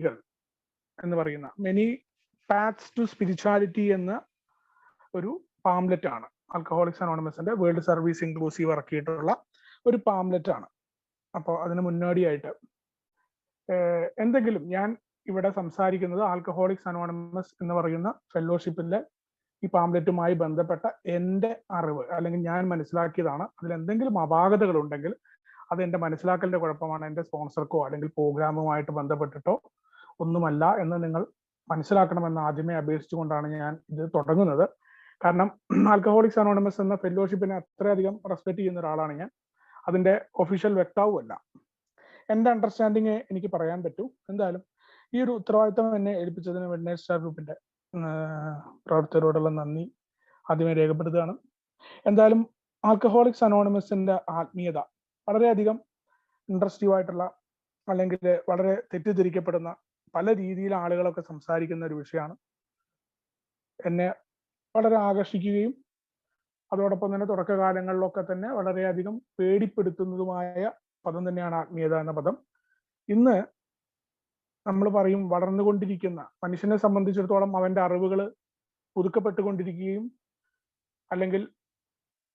വഴികൾ എന്ന് പറയുന്ന മെനി പാത്സ് ടു സ്പിരിച്വാലിറ്റി എന്ന ഒരു പാംലെറ്റ് ആണ് ആൽക്കഹോളിക്സ് അനോണിമസിന്റെ വേൾഡ് സർവീസ് ഇൻക്ലൂസീവ് ഇറക്കിയിട്ടുള്ള ഒരു പാംലെറ്റ് ആണ്. അപ്പോൾ അതിന് മുന്നോടിയായിട്ട് എന്തെങ്കിലും ഞാൻ ഇവിടെ സംസാരിക്കുന്നത് ആൽക്കഹോളിക്സ് അനോണിമസ് എന്ന് പറയുന്ന ഫെലോഷിപ്പിന്റെ ഈ പാംലെറ്റുമായി ബന്ധപ്പെട്ട എൻ്റെ അറിവ് അല്ലെങ്കിൽ ഞാൻ മനസ്സിലാക്കിയതാണ്. അതിൽ എന്തെങ്കിലും അപാകതകൾ ഉണ്ടെങ്കിൽ അത് എൻ്റെ മനസ്സിലാക്കലിന്റെ കുഴപ്പമാണ്, എൻ്റെ സ്പോൺസർക്കോ അല്ലെങ്കിൽ പ്രോഗ്രാമുമായിട്ട് ബന്ധപ്പെട്ടിട്ടോ ഒന്നുമല്ല എന്ന് നിങ്ങൾ മനസ്സിലാക്കണമെന്ന് ആദ്യമേ അപേക്ഷിച്ചുകൊണ്ടാണ് ഞാൻ ഇത് തുടങ്ങുന്നത്. കാരണം ആൽക്കഹോളിക്സ് അനോണിമസ് എന്ന ഫെലോഷിപ്പിനെ അത്രയധികം റെസ്പെക്ട് ചെയ്യുന്ന ഒരാളാണ് ഞാൻ. അതിന്റെ ഒഫീഷ്യൽ വക്താവുമല്ല. എൻ്റെ അണ്ടർസ്റ്റാൻഡിങ് എനിക്ക് പറയാൻ പറ്റൂ. എന്തായാലും ഈ ഒരു ഉത്തരവാദിത്തം എന്നെ ഏൽപ്പിച്ചതിന് വെഡ്നൈറ്റ് സ്റ്റാർ ഗ്രൂപ്പിന്റെ പ്രവർത്തകരോടുള്ള നന്ദി ആദ്യമേ രേഖപ്പെടുത്തുകയാണ്. എന്തായാലും ആൽക്കഹോളിക്സ് അനോണിമസിന്റെ ആത്മീയത വളരെയധികം ഇൻട്രസ്റ്റീവ് ആയിട്ടുള്ള അല്ലെങ്കിൽ വളരെ തെറ്റിദ്ധരിക്കപ്പെടുന്ന പല രീതിയിൽ ആളുകളൊക്കെ സംസാരിക്കുന്ന ഒരു വിഷയമാണ്. എന്നെ വളരെ ആകർഷിക്കുകയും അതോടൊപ്പം തന്നെ തുടക്കകാലങ്ങളിലൊക്കെ തന്നെ വളരെയധികം പേടിപ്പെടുത്തുന്നതുമായ പദം തന്നെയാണ് ആത്മീയത എന്ന പദം. ഇന്ന് നമ്മൾ പറയും വളർന്നുകൊണ്ടിരിക്കുന്ന മനുഷ്യനെ സംബന്ധിച്ചിടത്തോളം അവന്റെ അറിവുകൾ പുതുക്കപ്പെട്ടുകൊണ്ടിരിക്കുകയും അല്ലെങ്കിൽ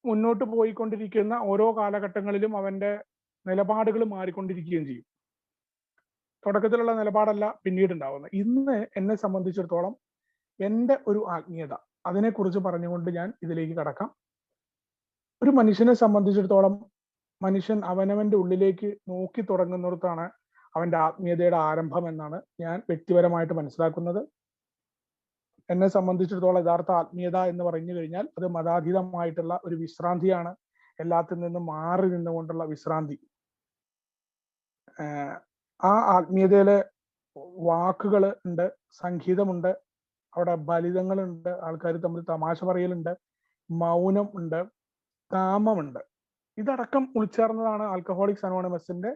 മുന്നോട്ട് പോയിക്കൊണ്ടിരിക്കുന്ന ഓരോ കാലഘട്ടങ്ങളിലും അവന്റെ നിലപാടുകൾ മാറിക്കൊണ്ടിരിക്കുകയും ചെയ്യും. തുടക്കത്തിലുള്ള നിലപാടല്ല പിന്നീട് ഉണ്ടാവുന്നത്. ഇന്ന് എന്നെ സംബന്ധിച്ചിടത്തോളം എൻ്റെ ഒരു ആത്മീയത അതിനെക്കുറിച്ച് പറഞ്ഞുകൊണ്ട് ഞാൻ ഇതിലേക്ക് കടക്കാം. ഒരു മനുഷ്യനെ സംബന്ധിച്ചിടത്തോളം മനുഷ്യൻ അവനവന്റെ ഉള്ളിലേക്ക് നോക്കി തുടങ്ങുന്നിടത്താണ് അവന്റെ ആത്മീയതയുടെ ആരംഭം എന്നാണ് ഞാൻ വ്യക്തിപരമായിട്ട് മനസ്സിലാക്കുന്നത്. എന്നെ സംബന്ധിച്ചിടത്തോളം യഥാർത്ഥ ആത്മീയത എന്ന് പറഞ്ഞു കഴിഞ്ഞാൽ അത് മതാതീതമായിട്ടുള്ള ഒരു വിശ്രാന്തിയാണ്. എല്ലാത്തിൽ നിന്നും മാറി നിന്നുകൊണ്ടുള്ള വിശ്രാന്തി. ആ ആത്മീയതയിലെ വാക്കുകൾ ഉണ്ട്, സംഗീതമുണ്ട്, അവിടെ ബലിതങ്ങളുണ്ട്, ആൾക്കാർ തമ്മിൽ തമാശ പറയലുണ്ട്, മൗനം ഉണ്ട്, കാമമുണ്ട്. ഇതടക്കം ഉൾച്ചേർന്നതാണ് ആൽക്കഹോളിക്സ് അനോണിമസിന്റെ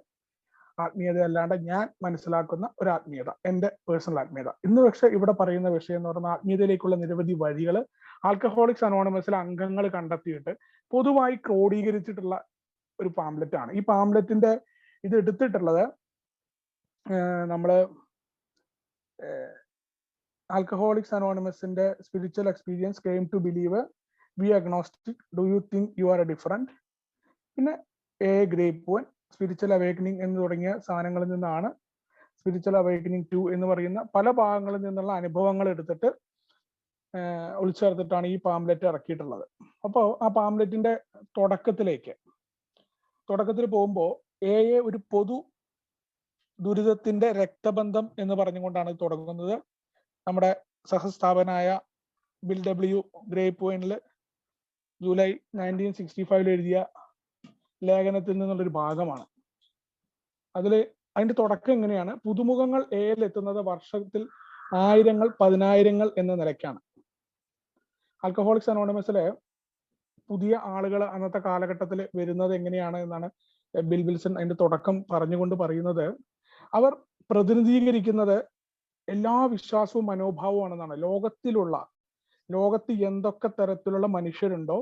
ആത്മീയത. അല്ലാണ്ട് ഞാൻ മനസ്സിലാക്കുന്ന ഒരു ആത്മീയത, എൻ്റെ പേഴ്സണൽ ആത്മീയത. ഇന്ന് പക്ഷെ ഇവിടെ പറയുന്ന വിഷയം എന്ന് പറയുന്ന ആത്മീയതയിലേക്കുള്ള നിരവധി വഴികൾ ആൽക്കഹോളിക്സ് അനോണിമസിലെ അംഗങ്ങൾ കണ്ടെത്തിയിട്ട് പൊതുവായി ക്രോഡീകരിച്ചിട്ടുള്ള ഒരു പാംലെറ്റ് ആണ്. ഈ പാംലെറ്റിന്റെ ഇത് എടുത്തിട്ടുള്ളത് നമ്മള് ആൽക്കഹോളിക്സ് അനോണിമസിന്റെ spiritual experience came to believe, we agnostic, do you think you are a different, പിന്നെ a grape one, spiritual awakening എന്ന് തുടങ്ങിയ സാധനങ്ങളിൽ നിന്നാണ് സ്പിരിച്വൽ അവേക്കനിങ് 2 എന്ന് പറയുന്ന പല ഭാഗങ്ങളിൽ നിന്നുള്ള അനുഭവങ്ങൾ എടുത്തിട്ട് ഉൾച്ചേർത്തിട്ടാണ് ഈ പാംലെറ്റ് ഇറക്കിയിട്ടുള്ളത്. അപ്പോൾ ആ പാംലെറ്റിന്റെ തുടക്കത്തിൽ പോകുമ്പോൾ ഒരു പൊതു ദുരിതത്തിന്റെ രക്തബന്ധം എന്ന് പറഞ്ഞുകൊണ്ടാണ് തുടങ്ങുന്നത്. നമ്മുടെ സഹസ്ഥാപനായ ബിൽ ഡബ്ല്യു ഗ്രേപ്പ് വൈനിൽ ജൂലൈ 1965 എഴുതിയ ലേഖനത്തിൽ നിന്നുള്ളൊരു ഭാഗമാണ്. അതിന്റെ തുടക്കം എങ്ങനെയാണ്? പുതുമുഖങ്ങൾ എയിൽ എത്തുന്നത് വർഷത്തിൽ ആയിരങ്ങൾ, പതിനായിരങ്ങൾ എന്ന നിലയ്ക്കാണ്. ആൽക്കഹോളിക്സ് അനോണിമസിലെ പുതിയ ആളുകൾ അന്നത്തെ കാലഘട്ടത്തിൽ വരുന്നത് എങ്ങനെയാണ് എന്നാണ് ബിൽ വിൽസൺ അതിന്റെ തുടക്കം പറഞ്ഞുകൊണ്ട് പറയുന്നത്. അവർ പ്രതിനിധീകരിക്കുന്നത് എല്ലാ വിശ്വാസവും മനോഭാവമാണെന്നാണ്. ലോകത്ത് എന്തൊക്കെ തരത്തിലുള്ള മനുഷ്യരുണ്ടോ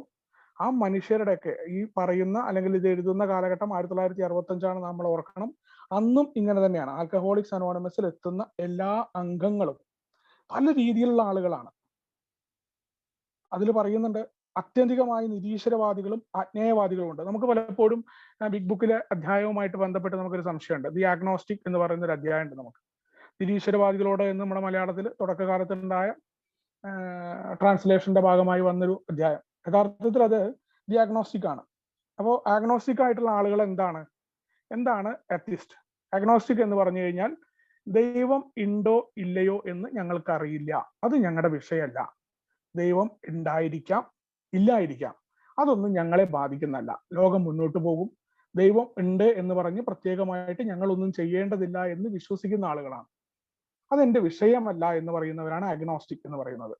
ആ മനുഷ്യരുടെയൊക്കെ ഈ പറയുന്ന അല്ലെങ്കിൽ ഇത് എഴുതുന്ന കാലഘട്ടം 1965 നമ്മൾ ഓർക്കണം. അന്നും ഇങ്ങനെ തന്നെയാണ്. ആൽക്കഹോളിക്സ് അനോണിമസിൽ എത്തുന്ന എല്ലാ അംഗങ്ങളും പല രീതിയിലുള്ള ആളുകളാണ്. അതിൽ പറയുന്നുണ്ട് അത്യന്തികമായി നിരീശ്വരവാദികളും അജ്ഞേയവാദികളും ഉണ്ട്. നമുക്ക് പലപ്പോഴും ബിഗ് ബുക്കിലെ അധ്യായവുമായിട്ട് ബന്ധപ്പെട്ട് നമുക്കൊരു സംശയമുണ്ട്. ദി ആഗ്നോസ്റ്റിക് എന്ന് പറയുന്ന ഒരു അധ്യായം ഉണ്ട് നമുക്ക്. നിരീശ്വരവാദികളോട് എന്ന് നമ്മുടെ മലയാളത്തിൽ തുടക്കകാലത്തുണ്ടായ ട്രാൻസ്ലേഷന്റെ ഭാഗമായി വന്നൊരു അധ്യായം. യഥാർത്ഥത്തിൽ അത് ദി ആഗ്നോസ്റ്റിക് ആണ്. അപ്പോൾ ആഗ്നോസ്റ്റിക് ആയിട്ടുള്ള ആളുകൾ എന്താണ് എത്തിസ്റ്റ്? ആഗ്നോസ്റ്റിക് എന്ന് പറഞ്ഞു കഴിഞ്ഞാൽ ദൈവം ഉണ്ടോ ഇല്ലയോ എന്ന് ഞങ്ങൾക്ക് അറിയില്ല, അത് ഞങ്ങളുടെ വിഷയമല്ല. ദൈവം ഉണ്ടായിരിക്കാം, ഇല്ലായിരിക്കാം, അതൊന്നും ഞങ്ങളെ ബാധിക്കുന്നല്ല. ലോകം മുന്നോട്ട് പോകും, ദൈവം ഉണ്ട് എന്ന് പറഞ്ഞ് പ്രത്യേകമായിട്ട് ഞങ്ങളൊന്നും ചെയ്യേണ്ടതില്ല എന്ന് വിശ്വസിക്കുന്ന ആളുകളാണ്. അതെന്റെ വിഷയമല്ല എന്ന് പറയുന്നവരാണ് ആഗ്നോസ്റ്റിക് എന്ന് പറയുന്നത്.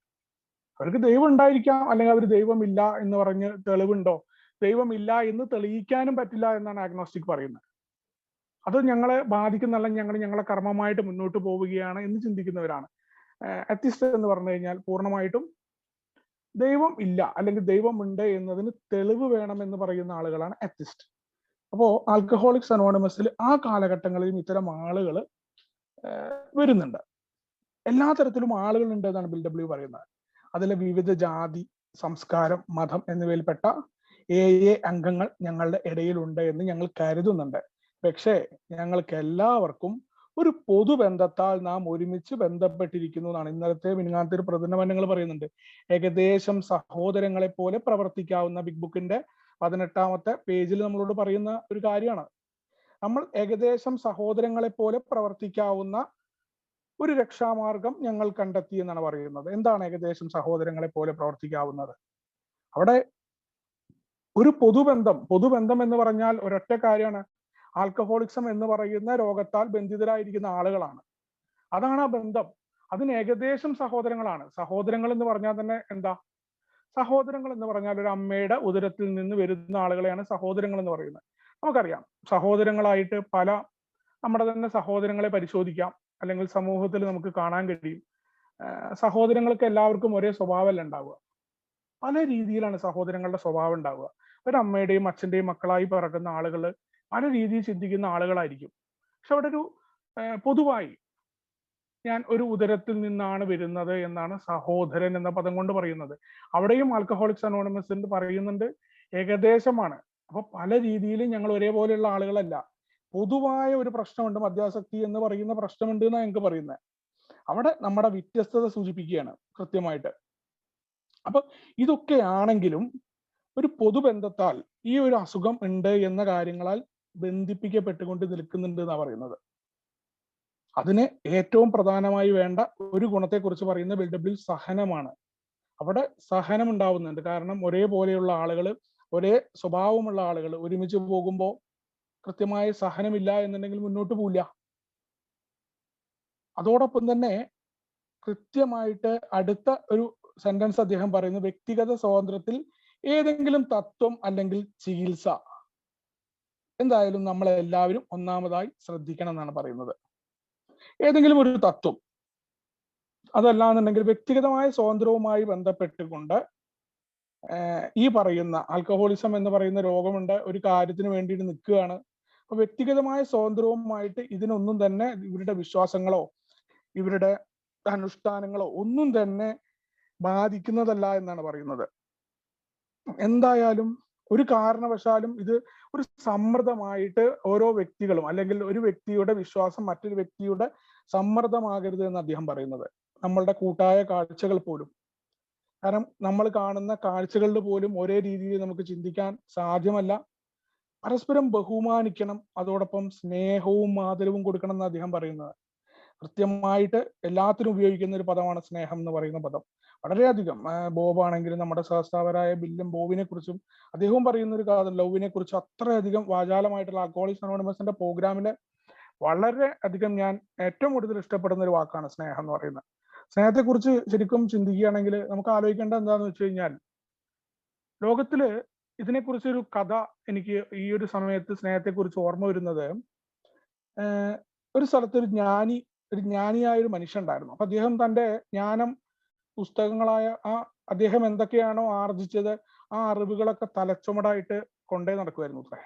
അവർക്ക് ദൈവം ഉണ്ടായിരിക്കാം, അല്ലെങ്കിൽ അവർ ദൈവമില്ല എന്ന് പറഞ്ഞ് തെളിവുണ്ടോ? ദൈവമില്ല എന്ന് തെളിയിക്കാനും പറ്റില്ല എന്നാണ് ആഗ്നോസ്റ്റിക് പറയുന്നത്. അത് ഞങ്ങളെ ബാധിക്കുന്നല്ല, ഞങ്ങളെ കർമ്മമായിട്ട് മുന്നോട്ട് പോവുകയാണ് എന്ന് ചിന്തിക്കുന്നവരാണ്. എത്തിസ്റ്റ് എന്ന് പറഞ്ഞു കഴിഞ്ഞാൽ പൂർണ്ണമായിട്ടും ദൈവം ഇല്ല അല്ലെങ്കിൽ ദൈവം ഉണ്ട് എന്നതിന് തെളിവ് വേണമെന്ന് പറയുന്ന ആളുകളാണ് എത്തിസ്റ്റ്. അപ്പോൾ ആൽക്കഹോളിക്സ് അനോണിമസിൽ ആ കാലഘട്ടങ്ങളിലും ഇത്തരം ആളുകൾ വരുന്നുണ്ട്. എല്ലാ തരത്തിലും ആളുകളുണ്ട് എന്നാണ് BW പറയുന്നത്. അതിലെ വിവിധ ജാതി, സംസ്കാരം, മതം എന്നിവയിൽപ്പെട്ട അംഗങ്ങൾ ഞങ്ങളുടെ ഇടയിലുണ്ട് എന്ന് ഞങ്ങൾ കരുതുന്നുണ്ട്. പക്ഷേ ഞങ്ങൾക്ക് എല്ലാവർക്കും ഒരു പൊതുബന്ധത്താൽ നാം ഒരുമിച്ച് ബന്ധപ്പെട്ടിരിക്കുന്നു എന്നാണ് ഇന്നലത്തെ മിനിങ്ങാനത്തെ ഒരു പ്രതിനിധി പറയുന്നുണ്ട്. ഏകദേശം സഹോദരങ്ങളെ പോലെ പ്രവർത്തിക്കാവുന്ന ബിഗ് ബുക്കിന്റെ 18ാമത്തെ പേജിൽ നമ്മളോട് പറയുന്ന ഒരു കാര്യമാണ്. നമ്മൾ ഏകദേശം സഹോദരങ്ങളെ പോലെ പ്രവർത്തിക്കാവുന്ന ഒരു രക്ഷാമാർഗം ഞങ്ങൾ കണ്ടെത്തി എന്നാണ് പറയുന്നത്. എന്താണ് ഏകദേശം സഹോദരങ്ങളെ പോലെ പ്രവർത്തിക്കാവുന്നത്? അവിടെ ഒരു പൊതുബന്ധം എന്ന് പറഞ്ഞാൽ ഒരൊറ്റ കാര്യമാണ്. ആൽക്കഹോളിസം എന്ന് പറയുന്ന രോഗത്താൽ ബന്ധിതരായിരിക്കുന്ന ആളുകളാണ്. അതാണ് ആ ബന്ധം. അതിന് ഏകദേശം സഹോദരങ്ങളാണ്. സഹോദരങ്ങൾ എന്ന് പറഞ്ഞാൽ തന്നെ എന്താ? സഹോദരങ്ങൾ എന്ന് പറഞ്ഞാൽ ഒരു അമ്മയുടെ ഉദരത്തിൽ നിന്ന് വരുന്ന ആളുകളെയാണ് സഹോദരങ്ങൾ എന്ന് പറയുന്നത്. നമുക്കറിയാം, സഹോദരങ്ങളായിട്ട് പല നമ്മുടെ തന്നെ സഹോദരങ്ങളെ പരിശോധിക്കാം, അല്ലെങ്കിൽ സമൂഹത്തിൽ നമുക്ക് കാണാൻ കഴിയും. സഹോദരങ്ങൾക്ക് എല്ലാവർക്കും ഒരേ സ്വഭാവമല്ല ഉണ്ടാവുക. പല രീതിയിലാണ് സഹോദരങ്ങളുടെ സ്വഭാവം ഉണ്ടാവുക. ഒരു അമ്മയുടെയും അച്ഛന്റെയും മക്കളായി പിറക്കുന്ന ആളുകൾ പല രീതിയിൽ ചിന്തിക്കുന്ന ആളുകളായിരിക്കും. പക്ഷെ അവിടെ ഒരു പൊതുവായി ഞാൻ ഒരു ഉദരത്തിൽ നിന്നാണ് വരുന്നത് എന്നാണ് സഹോദരൻ എന്ന പദം കൊണ്ട് പറയുന്നത്. അവിടെയും ആൽക്കഹോളിക്സ് അനോണിമസ് പറയുന്നുണ്ട് ഏകദേശമാണ്. അപ്പൊ പല രീതിയിലും ഞങ്ങൾ ഒരേപോലെയുള്ള ആളുകളല്ല. പൊതുവായ ഒരു പ്രശ്നമുണ്ട്, മദ്യാസക്തി എന്ന് പറയുന്ന പ്രശ്നമുണ്ട് എന്നാണ് ഞങ്ങൾക്ക് പറയുന്നത്. അവിടെ നമ്മുടെ വ്യത്യസ്തത സൂചിപ്പിക്കുകയാണ് കൃത്യമായിട്ട്. അപ്പൊ ഇതൊക്കെയാണെങ്കിലും ഒരു പൊതുബന്ധത്താൽ ഈ ഒരു അസുഖം ഉണ്ട് എന്ന കാര്യങ്ങളാൽ ബന്ധിപ്പിക്കപ്പെട്ടുകൊണ്ട് നിൽക്കുന്നുണ്ട് എന്നാണ് പറയുന്നത്. അതിന് ഏറ്റവും പ്രധാനമായി വേണ്ട ഒരു ഗുണത്തെക്കുറിച്ച് പറയുന്ന BW സഹനമാണ്. അവിടെ സഹനം ഉണ്ടാവുന്നുണ്ട്. കാരണം ഒരേപോലെയുള്ള ആളുകൾ, ഒരേ സ്വഭാവമുള്ള ആളുകൾ ഒരുമിച്ച് പോകുമ്പോൾ കൃത്യമായ സഹനമില്ല എന്നുണ്ടെങ്കിൽ മുന്നോട്ട് പോവില്ല. അതോടൊപ്പം തന്നെ കൃത്യമായിട്ട് അടുത്ത ഒരു സെന്റൻസ് അദ്ദേഹം പറയുന്നു, വ്യക്തിഗത സ്വാതന്ത്ര്യത്തിൽ ഏതെങ്കിലും തത്വം അല്ലെങ്കിൽ ചികിത്സ എന്തായാലും നമ്മളെല്ലാവരും ഒന്നാമതായി ശ്രദ്ധിക്കണം എന്നാണ് പറയുന്നത്. ഏതെങ്കിലും ഒരു തത്വം, അതല്ലാന്നുണ്ടെങ്കിൽ വ്യക്തിഗതമായ സ്വാതന്ത്ര്യവുമായി ബന്ധപ്പെട്ടുകൊണ്ട് ഈ പറയുന്ന ആൽക്കഹോളിസം എന്ന് പറയുന്ന രോഗമുണ്ട്, ഒരു കാര്യത്തിന് വേണ്ടിയിട്ട് നിൽക്കുകയാണ്. അപ്പൊ വ്യക്തിഗതമായ സ്വാതന്ത്ര്യവുമായിട്ട് ഇതിനൊന്നും തന്നെ ഇവരുടെ വിശ്വാസങ്ങളോ ഇവരുടെ അനുഷ്ഠാനങ്ങളോ ഒന്നും തന്നെ ബാധിക്കുന്നതല്ല എന്നാണ് പറയുന്നത്. എന്തായാലും ഒരു കാരണവശാലും ഇത് ഒരു സമ്മർദ്ദമായിട്ട് ഓരോ വ്യക്തികളും, അല്ലെങ്കിൽ ഒരു വ്യക്തിയുടെ വിശ്വാസം മറ്റൊരു വ്യക്തിയുടെ സമ്മർദ്ദമാകരുത് എന്ന് അദ്ദേഹം പറയുന്നത്. നമ്മളുടെ കൂട്ടായ കാഴ്ചകൾ പോലും, കാരണം നമ്മൾ കാണുന്ന കാഴ്ചകളിൽ പോലും ഒരേ രീതിയിൽ നമുക്ക് ചിന്തിക്കാൻ സാധ്യമല്ല. പരസ്പരം ബഹുമാനിക്കണം, അതോടൊപ്പം സ്നേഹവും ആദരവും കൊടുക്കണം എന്ന് അദ്ദേഹം പറയുന്നത്. കൃത്യമായിട്ട് എല്ലാത്തിനും ഉപയോഗിക്കുന്ന ഒരു പദമാണ് സ്നേഹം എന്ന് പറയുന്ന പദം. വളരെയധികം ബോബാണെങ്കിലും നമ്മുടെ സഹസ്ഥാപകരായ ബില്ലും ബോബിനെ കുറിച്ചും അദ്ദേഹവും പറയുന്ന ഒരു കാര്യം, ലവിനെ കുറിച്ച് അത്രയധികം വാചാലമായിട്ടുള്ള ആൽക്കഹോളിക്സ് അനോണിമസിന്റെ പ്രോഗ്രാമില് വളരെ അധികം ഞാൻ ഏറ്റവും കൂടുതൽ ഇഷ്ടപ്പെടുന്ന ഒരു വാക്കാണ് സ്നേഹം എന്ന് പറയുന്നത്. സ്നേഹത്തെക്കുറിച്ച് ശരിക്കും ചിന്തിക്കുകയാണെങ്കിൽ നമുക്ക് ആലോചിക്കേണ്ട എന്താന്ന് വെച്ച് കഴിഞ്ഞാൽ, ലോകത്തില് ഇതിനെക്കുറിച്ചൊരു കഥ എനിക്ക് ഈ ഒരു സമയത്ത് സ്നേഹത്തെക്കുറിച്ച് ഓർമ്മ വരുന്നത്, ഒരു സ്ഥലത്ത് ഒരു ജ്ഞാനിയായ ഒരു മനുഷ്യൻ ഉണ്ടായിരുന്നു. അപ്പൊ അദ്ദേഹം തന്റെ ജ്ഞാനം പുസ്തകങ്ങളായ അദ്ദേഹം എന്തൊക്കെയാണോ ആർജിച്ചത് ആ അറിവുകളൊക്കെ തലച്ചുമടായിട്ട് കൊണ്ടേ നടക്കുമായിരുന്നു അത്രേ.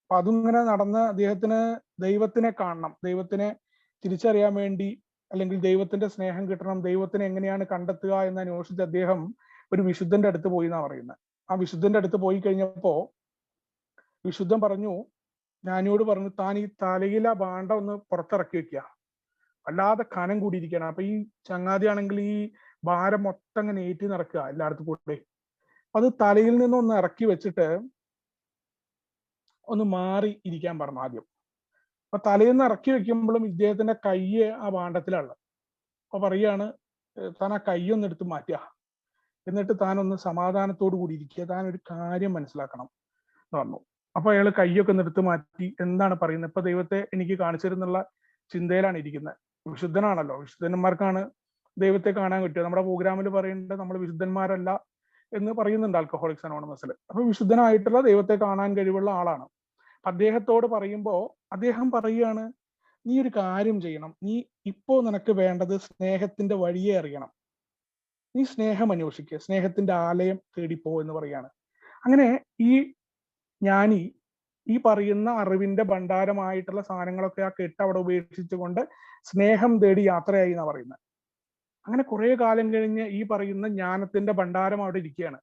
അപ്പൊ അതിങ്ങനെ നടന്ന് അദ്ദേഹത്തിന് ദൈവത്തിനെ കാണണം, ദൈവത്തിനെ തിരിച്ചറിയാൻ വേണ്ടി, അല്ലെങ്കിൽ ദൈവത്തിന്റെ സ്നേഹം കിട്ടണം, ദൈവത്തിനെ എങ്ങനെയാണ് കണ്ടെത്തുക എന്ന് അന്വേഷിച്ച് അദ്ദേഹം ഒരു വിശുദ്ധന്റെ അടുത്ത് പോയി എന്നാ പറയുന്നത്. ആ വിശുദ്ധന്റെ അടുത്ത് പോയി കഴിഞ്ഞപ്പോ വിശുദ്ധൻ പറഞ്ഞു, ജ്ഞാനിയോട് പറഞ്ഞു, താൻ ഈ തലയില ഭാണ്ഡം ഒന്ന് പുറത്തിറക്കി വെക്കുക, വല്ലാതെ കനം കൂടിയിരിക്കണം. അപ്പൊ ഈ ചങ്ങാതിയാണെങ്കിൽ ഈ ഭാരം മൊത്തം അങ്ങനെ ഏറ്റി നടക്കുക എല്ലായിടത്തും കൂടെ. അത് തലയിൽ നിന്നൊന്ന് ഇറക്കി വെച്ചിട്ട് ഒന്ന് മാറി ഇരിക്കാൻ പറഞ്ഞു ആദ്യം. അപ്പൊ തലയിൽ നിന്ന് ഇറക്കി വെക്കുമ്പോഴും ഇദ്ദേഹത്തിന്റെ കയ്യ് ആ ഭാണ്ഡത്തിലാണ്. അപ്പൊ പറയാണ്, താൻ ആ കയ്യൊന്ന് എടുത്ത് മാറ്റുക, എന്നിട്ട് താൻ ഒന്ന് സമാധാനത്തോടു കൂടി ഇരിക്കുക, താൻ ഒരു കാര്യം മനസ്സിലാക്കണം എന്ന് പറഞ്ഞു. അപ്പൊ അയാൾ കയ്യൊക്കെ എടുത്ത് മാറ്റി എന്താണ് പറയുന്നത്, ഇപ്പൊ ദൈവത്തെ എനിക്ക് കാണിച്ചു തരുന്നുള്ള ചിന്തയിലാണ് ഇരിക്കുന്നത്. വിശുദ്ധനാണല്ലോ, വിശുദ്ധന്മാർക്കാണ് ദൈവത്തെ കാണാൻ കിട്ടുക. നമ്മുടെ പ്രോഗ്രാമിൽ പറയുന്നത് നമ്മൾ വിശുദ്ധന്മാരല്ല എന്ന് പറയുന്നുണ്ട് ആൽക്കഹോളിക്സ് അനോണിമസിൽ. അപ്പൊ വിശുദ്ധനായിട്ടുള്ള ദൈവത്തെ കാണാൻ കഴിവുള്ള ആളാണ്. അദ്ദേഹത്തോട് പറയുമ്പോ അദ്ദേഹം പറയുകയാണ്, നീ ഒരു കാര്യം ചെയ്യണം, നീ ഇപ്പോ നിനക്ക് വേണ്ടത് സ്നേഹത്തിന്റെ വഴിയെ അറിയണം, നീ സ്നേഹം അന്വേഷിക്കുക, സ്നേഹത്തിന്റെ ആലയം തേടിപ്പോ എന്ന് പറയാണ്. അങ്ങനെ ഈ ജ്ഞാനി ഈ പറയുന്ന അറിവിന്റെ ഭണ്ഡാരമായിട്ടുള്ള സാധനങ്ങളൊക്കെ ആ കെട്ട് അവിടെ ഉപേക്ഷിച്ചുകൊണ്ട് സ്നേഹം തേടി യാത്രയായി എന്നാ പറയുന്നത്. അങ്ങനെ കുറെ കാലം കഴിഞ്ഞ് ഈ പറയുന്ന ജ്ഞാനത്തിന്റെ ഭണ്ഡാരം അവിടെ ഇരിക്കുകയാണ്.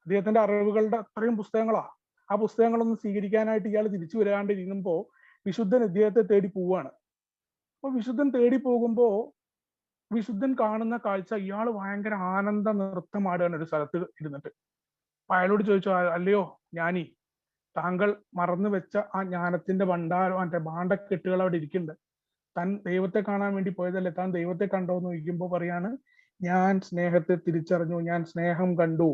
അദ്ദേഹത്തിന്റെ അറിവുകളുടെ അത്രയും പുസ്തകങ്ങളാ. ആ പുസ്തകങ്ങളൊന്നും സ്വീകരിക്കാനായിട്ട് ഇയാൾ തിരിച്ചു വരാണ്ടിരിക്കുമ്പോ വിശുദ്ധൻ ഇദ്ദേഹത്തെ തേടി പോവാണ്. അപ്പൊ വിശുദ്ധൻ തേടി പോകുമ്പോ വിശുദ്ധൻ കാണുന്ന കാഴ്ച, ഇയാൾ ഭയങ്കര ആനന്ദ നൃത്തമാടുകയാണ് ഒരു സ്ഥലത്ത് ഇരുന്നിട്ട്. അപ്പൊ അയാളോട് ചോദിച്ചു, അല്ലയോ ജ്ഞാനി, താങ്കൾ മറന്നു വെച്ച ആ ജ്ഞാനത്തിന്റെ ഭണ്ഡാരം, മറ്റേ ഭാണ്ഡക്കെട്ടുകൾ അവിടെ ഇരിക്കുന്നുണ്ട്. താൻ ദൈവത്തെ കാണാൻ വേണ്ടി പോയതല്ലേ, താൻ ദൈവത്തെ കണ്ടോ എന്ന് ചോദിക്കുമ്പോ പറയാണ്, ഞാൻ സ്നേഹത്തെ തിരിച്ചറിഞ്ഞു, ഞാൻ സ്നേഹം കണ്ടു.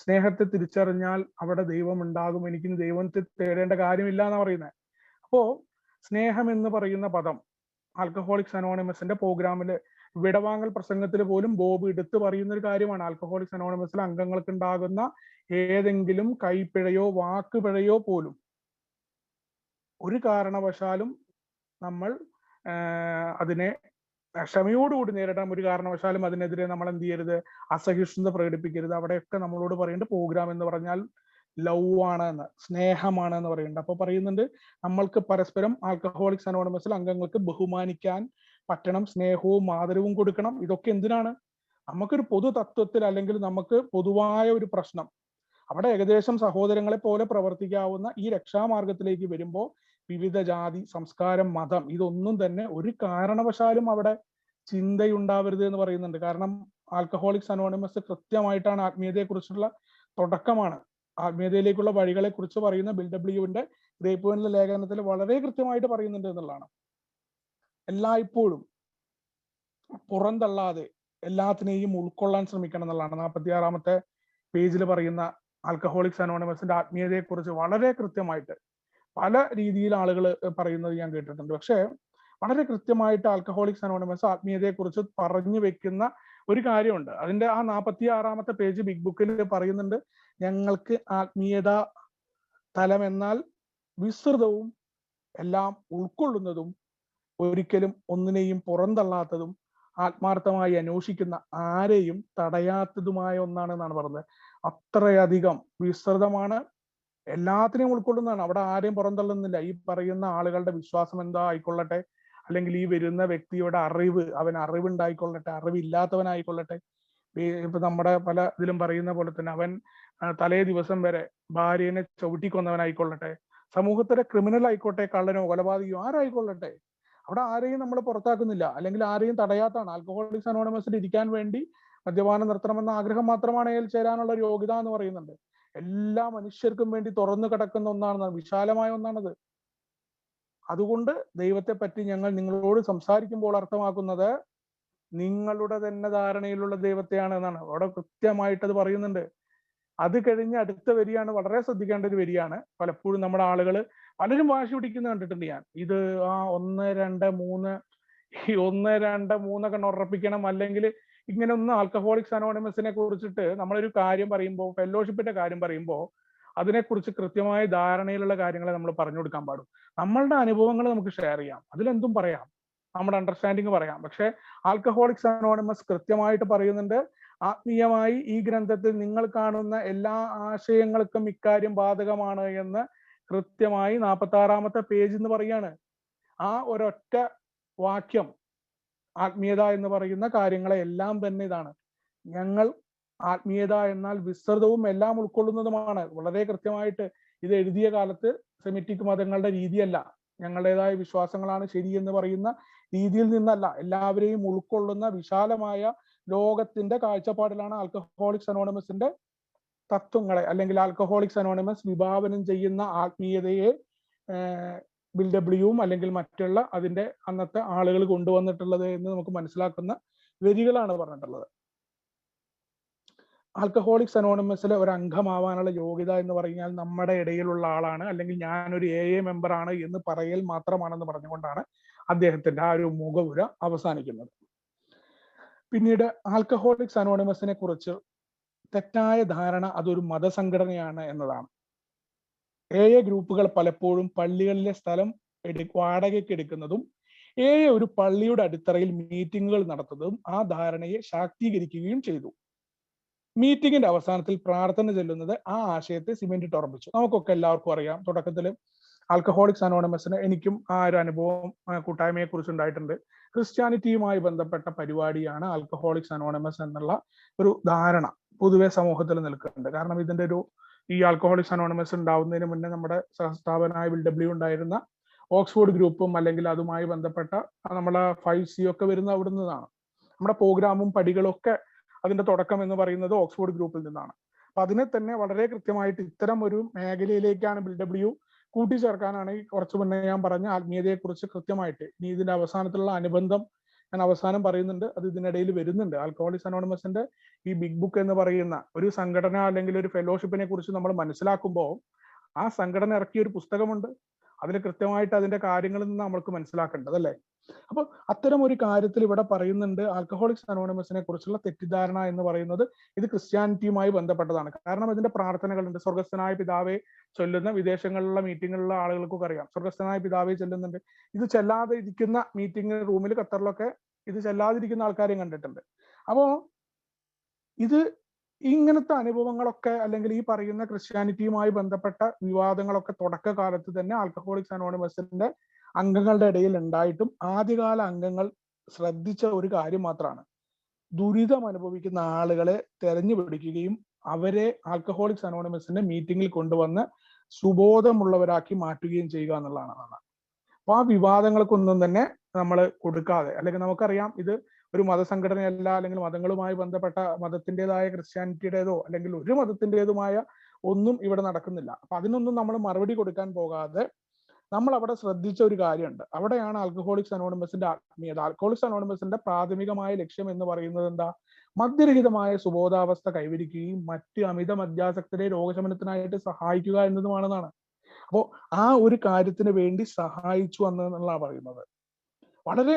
സ്നേഹത്തെ തിരിച്ചറിഞ്ഞാൽ അവിടെ ദൈവം ഉണ്ടാകും, എനിക്ക് ദൈവത്തെ തേടേണ്ട കാര്യമില്ല എന്നാ പറയുന്നത്. അപ്പോ സ്നേഹം എന്ന് പറയുന്ന പദം ആൽക്കഹോളിക്സ് അനോണിമസിന്റെ പ്രോഗ്രാമില് വിടവാങ്ങൽ പ്രസംഗത്തിൽ പോലും ബോബ് എടുത്തു പറയുന്ന ഒരു കാര്യമാണ്. ആൽക്കഹോളിക്സ് അനോണിമസിലെ അംഗങ്ങൾക്ക് ഉണ്ടാകുന്ന ഏതെങ്കിലും കൈപ്പിഴയോ വാക്കുപിഴയോ പോലും ഒരു കാരണവശാലും നമ്മൾ അതിനെ ക്ഷമയോടുകൂടി നേരിടാൻ ഒരു കാരണവശാലും അതിനെതിരെ നമ്മൾ എന്ത് ചെയ്യരുത്, അസഹിഷ്ണുത പ്രകടിപ്പിക്കരുത്. അവിടെയൊക്കെ നമ്മളോട് പറയേണ്ട പ്രോഗ്രാം എന്ന് പറഞ്ഞാൽ ലവ് ആണ് എന്ന്, സ്നേഹമാണ് എന്ന് പറയുന്നുണ്ട്. അപ്പൊ പറയുന്നുണ്ട്, നമ്മൾക്ക് പരസ്പരം ആൽക്കഹോളിക്സ് അനോണിമസിൽ അംഗങ്ങൾക്ക് ബഹുമാനിക്കാൻ പറ്റണം, സ്നേഹവും ആദരവും കൊടുക്കണം. ഇതൊക്കെ എന്തിനാണ്? നമുക്കൊരു പൊതു തത്വത്തിൽ അല്ലെങ്കിൽ നമുക്ക് പൊതുവായ ഒരു പ്രശ്നം, അവിടെ ഏകദേശം സഹോദരങ്ങളെ പോലെ പ്രവർത്തിക്കാവുന്ന ഈ രക്ഷാമാർഗത്തിലേക്ക് വരുമ്പോൾ വിവിധ ജാതി, സംസ്കാരം, മതം ഇതൊന്നും തന്നെ ഒരു കാരണവശാലും അവിടെ ചിന്തയുണ്ടാവരുത് എന്ന് പറയുന്നുണ്ട്. കാരണം ആൽക്കഹോളിക്സ് അനോണിമസ് കൃത്യമായിട്ടാണ് ആത്മീയതയെ കുറിച്ചുള്ള തുടക്കമാണ്. ആത്മീയതയിലേക്കുള്ള വഴികളെ കുറിച്ച് പറയുന്ന ബിൽഡബ്ല്യുവിന്റെ ഗ്രേപ്പ് വൈനിലെ ലേഖനത്തിൽ വളരെ കൃത്യമായിട്ട് പറയുന്നുണ്ട് എന്നുള്ളതാണ്. എല്ലായ്പ്പോഴും പുറന്തള്ളാതെ എല്ലാത്തിനെയും ഉൾക്കൊള്ളാൻ ശ്രമിക്കണം എന്നുള്ളതാണ് 46-ാമത്തെ പേജിൽ പറയുന്ന ആൽക്കഹോളിക്സ് അനോണിമസിന്റെ ആത്മീയതയെ കുറിച്ച് വളരെ കൃത്യമായിട്ട് പല രീതിയിൽ ആളുകൾ പറയുന്നത് ഞാൻ കേട്ടിട്ടുണ്ട്. പക്ഷെ വളരെ കൃത്യമായിട്ട് ആൽക്കഹോളിക്സ് അനോണിമസ് ആത്മീയതയെ കുറിച്ച് പറഞ്ഞു വെക്കുന്ന ഒരു കാര്യമുണ്ട്. അതിന്റെ ആ 46-ാമത്തെ പേജ് ബിഗ് ബുക്കിൽ പറയുന്നുണ്ട്, ഞങ്ങൾക്ക് ആത്മീയത തലം എന്നാൽ വിസ്തൃതവും എല്ലാം ഉൾക്കൊള്ളുന്നതും ഒരിക്കലും ഒന്നിനെയും പുറന്തള്ളാത്തതും ആത്മാർത്ഥമായി അന്വേഷിക്കുന്ന ആരെയും തടയാത്തതുമായ ഒന്നാണെന്നാണ് പറഞ്ഞത്. അത്രയധികം വിസ്തൃതമാണ്, എല്ലാത്തിനെയും ഉൾക്കൊള്ളുന്നതാണ്. അവിടെ ആരെയും പുറന്തള്ളുന്നില്ല. ഈ പറയുന്ന ആളുകളുടെ വിശ്വാസം എന്താ ആയിക്കൊള്ളട്ടെ, അല്ലെങ്കിൽ ഈ വരുന്ന വ്യക്തിയുടെ അറിവ്, അവൻ അറിവുണ്ടായിക്കൊള്ളട്ടെ, അറിവില്ലാത്തവനായിക്കൊള്ളട്ടെ. ഇപ്പൊ നമ്മുടെ പല ഇതിലും പറയുന്ന പോലെ തന്നെ അവൻ തലേ ദിവസം വരെ ഭാര്യനെ ചവിട്ടിക്കൊന്നവനായിക്കൊള്ളട്ടെ, സമൂഹത്തിലെ ക്രിമിനൽ ആയിക്കോട്ടെ, കള്ളനോ കൊലപാതകയോ ആരായിക്കൊള്ളട്ടെ, അവിടെ ആരെയും നമ്മൾ പുറത്താക്കുന്നില്ല, അല്ലെങ്കിൽ ആരെയും തടയാത്താണ്. ആൽക്കഹോളിക്സ് അനോണിമസിൽ ഇരിക്കാൻ വേണ്ടി മദ്യപാനം നിർത്തണമെന്ന ആഗ്രഹം മാത്രമാണ് അയാൾ ചേരാനുള്ള ഒരു യോഗ്യത എന്ന് പറയുന്നുണ്ട്. എല്ലാ മനുഷ്യർക്കും വേണ്ടി തുറന്നു കിടക്കുന്ന ഒന്നാണ്, വിശാലമായ ഒന്നാണത്. അതുകൊണ്ട് ദൈവത്തെ പറ്റി ഞങ്ങൾ നിങ്ങളോട് സംസാരിക്കുമ്പോൾ അർത്ഥമാക്കുന്നത് നിങ്ങളുടെ തന്നെ ധാരണയിലുള്ള ദൈവത്തെയാണ് എന്നാണ്. അവിടെ കൃത്യമായിട്ട് അത് പറയുന്നുണ്ട്. അത് കഴിഞ്ഞ് അടുത്ത വരിയാണ് വളരെ ശ്രദ്ധിക്കേണ്ട ഒരു വരിയാണ്. പലപ്പോഴും നമ്മുടെ ആളുകൾ പലരും വാശി പിടിക്കുന്നത് കണ്ടിട്ടുണ്ട് ഞാൻ. ഇത് 1, 2, 3 ഈ 1, 2, 3 ഉറപ്പിക്കണം, അല്ലെങ്കിൽ ഇങ്ങനെ ഒന്നും. ആൽക്കഹോളിക്സ് അനോണിമസിനെ കുറിച്ചിട്ട് നമ്മളൊരു കാര്യം പറയുമ്പോൾ, ഫെല്ലോഷിപ്പിന്റെ കാര്യം പറയുമ്പോൾ അതിനെക്കുറിച്ച് കൃത്യമായ ധാരണയിലുള്ള കാര്യങ്ങളെ നമ്മൾ പറഞ്ഞു കൊടുക്കാൻ പാടും. നമ്മളുടെ അനുഭവങ്ങൾ നമുക്ക് ഷെയർ ചെയ്യാം, അതിലെന്തും പറയാം, നമ്മുടെ അണ്ടർസ്റ്റാൻഡിങ് പറയാം. പക്ഷെ ആൽക്കഹോളിക്സ് അനോണിമസ് കൃത്യമായിട്ട് പറയുന്നുണ്ട്, ആത്മീയമായി ഈ ഗ്രന്ഥത്തിൽ നിങ്ങൾ കാണുന്ന എല്ലാ ആശയങ്ങൾക്കും ഇക്കാര്യം ബാധകമാണ് എന്ന് കൃത്യമായി 46-ാമത്തെ പേജ് എന്ന് പറയാണ്. ആ ഒരൊറ്റ വാക്യം ആത്മീയത എന്ന് പറയുന്ന കാര്യങ്ങളെ എല്ലാം തന്നെ ഇതാണ്. ഞങ്ങൾ ആത്മീയത എന്നാൽ വിസ്തൃതവും എല്ലാം ഉൾക്കൊള്ളുന്നതുമാണ്. വളരെ കൃത്യമായിട്ട് ഇത് എഴുതിയ കാലത്ത് സെമിറ്റിക് മതങ്ങളുടെ രീതിയല്ല, ഞങ്ങളുടേതായ വിശ്വാസങ്ങളാണ് ശരി എന്ന് പറയുന്ന രീതിയിൽ നിന്നല്ല, എല്ലാവരെയും ഉൾക്കൊള്ളുന്ന വിശാലമായ ലോകത്തിന്റെ കാഴ്ചപ്പാടിലാണ് ആൽക്കഹോളിക്സ് അനോണിമസിന്റെ തത്വങ്ങളെ, അല്ലെങ്കിൽ ആൽക്കഹോളിക്സ് അനോണിമസ് വിഭാവനം ചെയ്യുന്ന ആത്മീയതയെ ബിൽഡബ്ല്യുവും അല്ലെങ്കിൽ മറ്റുള്ള അതിന്റെ അന്നത്തെ ആളുകൾ കൊണ്ടുവന്നിട്ടുള്ളത് എന്ന് നമുക്ക് മനസ്സിലാക്കുന്ന വരികളാണ് പറഞ്ഞിട്ടുള്ളത്. ആൽക്കഹോളിക്സ് അനോണിമസിലെ ഒരു അംഗമാവാനുള്ള യോഗ്യത എന്ന് പറഞ്ഞാൽ നമ്മുടെ ഇടയിലുള്ള ആളാണ്, അല്ലെങ്കിൽ ഞാനൊരു AA മെമ്പർ ആണ് എന്ന് പറയൽ മാത്രമാണെന്ന് പറഞ്ഞുകൊണ്ടാണ് അദ്ദേഹത്തിന്റെ ആ ഒരു മുഖവുര അവസാനിക്കുന്നത്. പിന്നീട് ആൽക്കഹോളിക്സ് അനോണിമസിനെ കുറിച്ച് തെറ്റായ ധാരണ അതൊരു മതസംഘടനയാണ് എന്നതാണ്. AA ഗ്രൂപ്പുകൾ പലപ്പോഴും പള്ളികളിലെ സ്ഥലം വാടകയ്ക്ക് എടുക്കുന്നതും AA ഒരു പള്ളിയുടെ അടിത്തറയിൽ മീറ്റിങ്ങുകൾ നടത്തുന്നതും ആ ധാരണയെ ശാക്തീകരിക്കുകയും ചെയ്തു. മീറ്റിംഗിന്റെ അവസാനത്തിൽ പ്രാർത്ഥന ചെല്ലുന്നത് ആ ആശയത്തെ സിമെന്റിട്ട് ഉറപ്പിച്ചു. നമുക്കൊക്കെ എല്ലാവർക്കും അറിയാം, തുടക്കത്തിൽ ആൽക്കഹോളിക്സ് അനോണിമസിന് എനിക്കും ആ ഒരു അനുഭവം കൂട്ടായ്മയെ കുറിച്ച് ഉണ്ടായിട്ടുണ്ട്. ക്രിസ്ത്യാനിറ്റിയുമായി ബന്ധപ്പെട്ട പരിപാടിയാണ് ആൽക്കഹോളിക്സ് അനോണിമസ് എന്നുള്ള ഒരു ധാരണ പൊതുവെ സമൂഹത്തിൽ നിൽക്കുന്നുണ്ട്. കാരണം ഇതിന്റെ ഈ ആൽക്കഹോളിക്സ് അനോണിമസ് ഉണ്ടാവുന്നതിന് മുന്നേ നമ്മുടെ സഹസ്ഥാപനായ WW ഉണ്ടായിരുന്ന ഓക്സ്ഫോർഡ് ഗ്രൂപ്പും അല്ലെങ്കിൽ അതുമായി ബന്ധപ്പെട്ട നമ്മളെ 5C ഒക്കെ വരുന്ന അവിടെ നിന്നാണ്. നമ്മുടെ പ്രോഗ്രാമും പടികളും ഒക്കെ അതിന്റെ തുടക്കം എന്ന് പറയുന്നത് ഓക്സ്ഫോർഡ് ഗ്രൂപ്പിൽ നിന്നാണ്. അപ്പൊ അതിനെ തന്നെ വളരെ കൃത്യമായിട്ട് ഇത്തരം ഒരു മേഖലയിലേക്കാണ് WW കൂട്ടിച്ചേർക്കാനാണ് ഈ കുറച്ചു മുന്നേ ഞാൻ പറഞ്ഞ ആത്മീയതയെ കുറിച്ച് കൃത്യമായിട്ട് ഇനി ഇതിന്റെ അവസാനത്തിലുള്ള അനുബന്ധം ഞാൻ അവസാനം പറയുന്നുണ്ട്, അത് ഇതിനിടയിൽ വരുന്നുണ്ട്. ആൽക്കഹോളിക്സ് അനോണിമസിന്റെ ഈ ബിഗ് ബുക്ക് എന്ന് പറയുന്ന ഒരു സംഘടന അല്ലെങ്കിൽ ഒരു ഫെലോഷിപ്പിനെ കുറിച്ച് നമ്മൾ മനസ്സിലാക്കുമ്പോൾ ആ സംഘടന ഇറക്കിയ ഒരു പുസ്തകമുണ്ട്, അതിൽ കൃത്യമായിട്ട് അതിന്റെ കാര്യങ്ങളിൽ നിന്ന് നമ്മൾക്ക് മനസ്സിലാക്കേണ്ടത് അല്ലേ. അപ്പൊ അത്തരം ഒരു കാര്യത്തിൽ ഇവിടെ പറയുന്നുണ്ട് ആൽക്കഹോളിക്സ് അനോണിമസിനെ കുറിച്ചുള്ള തെറ്റിദ്ധാരണ എന്ന് പറയുന്നത് ഇത് ക്രിസ്ത്യാനിറ്റിയുമായി ബന്ധപ്പെട്ടതാണ്. കാരണം ഇതിന്റെ പ്രാർത്ഥനകളുണ്ട്. സ്വർഗസ്ഥനായ പിതാവെ ചൊല്ലുന്ന വിദേശങ്ങളിലുള്ള മീറ്റിങ്ങുകളിലുള്ള ആളുകൾക്കൊക്കെ അറിയാം, സ്വർഗസ്ഥനായ പിതാവെ ചൊല്ലുന്നുണ്ട്. ഇത് ചെല്ലാതെ ഇരിക്കുന്ന മീറ്റിംഗ് റൂമിൽ ഖത്തറിലൊക്കെ ഇത് ചെല്ലാതിരിക്കുന്ന ആൾക്കാരെയും കണ്ടിട്ടുണ്ട്. അപ്പോ ഇത് ഇങ്ങനത്തെ അനുഭവങ്ങളൊക്കെ അല്ലെങ്കിൽ ഈ പറയുന്ന ക്രിസ്ത്യാനിറ്റിയുമായി ബന്ധപ്പെട്ട വിവാദങ്ങളൊക്കെ തുടക്കകാലത്ത് തന്നെ ആൽക്കഹോളിക്സ് അനോണിമസിന്റെ അംഗങ്ങളുടെ ഇടയിൽ ഉണ്ടായിട്ടും ആദ്യകാല അംഗങ്ങൾ ശ്രദ്ധിച്ച ഒരു കാര്യം മാത്രമാണ് ദുരിതം അനുഭവിക്കുന്ന ആളുകളെ തെരഞ്ഞു പിടിക്കുകയും അവരെ ആൽക്കഹോളിക്സ് അനോണിമസിന്റെ മീറ്റിംഗിൽ കൊണ്ടുവന്ന് സുബോധമുള്ളവരാക്കി മാറ്റുകയും ചെയ്യുക എന്നുള്ളതാണ്. അപ്പൊ ആ വിവാദങ്ങൾക്കൊന്നും തന്നെ നമ്മൾ കൊടുക്കാതെ, അല്ലെങ്കിൽ നമുക്കറിയാം ഇത് ഒരു മതസംഘടനയല്ല, അല്ലെങ്കിൽ മതങ്ങളുമായി ബന്ധപ്പെട്ട മതത്തിൻ്റെതായ ക്രിസ്ത്യാനിറ്റിയുടേതോ അല്ലെങ്കിൽ ഒരു മതത്തിൻ്റെതുമായ ഒന്നും ഇവിടെ നടക്കുന്നില്ല. അപ്പൊ അതിനൊന്നും നമ്മൾ മറുപടി കൊടുക്കാൻ പോകാതെ നമ്മൾ അവിടെ ശ്രദ്ധിച്ച ഒരു കാര്യമുണ്ട്. അവിടെയാണ് ആൽക്കഹോളിക്സ് അനോണിമസിന്റെ ആത്മീയത. ആൽക്കഹോളിക്സ് അനോണിമസിന്റെ പ്രാഥമികമായ ലക്ഷ്യം എന്ന് പറയുന്നത് എന്താ? മദ്യരഹിതമായ സുബോധാവസ്ഥ കൈവരിക്കുകയും മറ്റ് അമിത മദ്യാസക്തരെ രോഗശമനത്തിനായിട്ട് സഹായിക്കുക എന്നതുമാണെന്നാണ്. അപ്പോ ആ ഒരു കാര്യത്തിന് വേണ്ടി സഹായിച്ചു എന്നുള്ളതാണ് പറയുന്നത്. വളരെ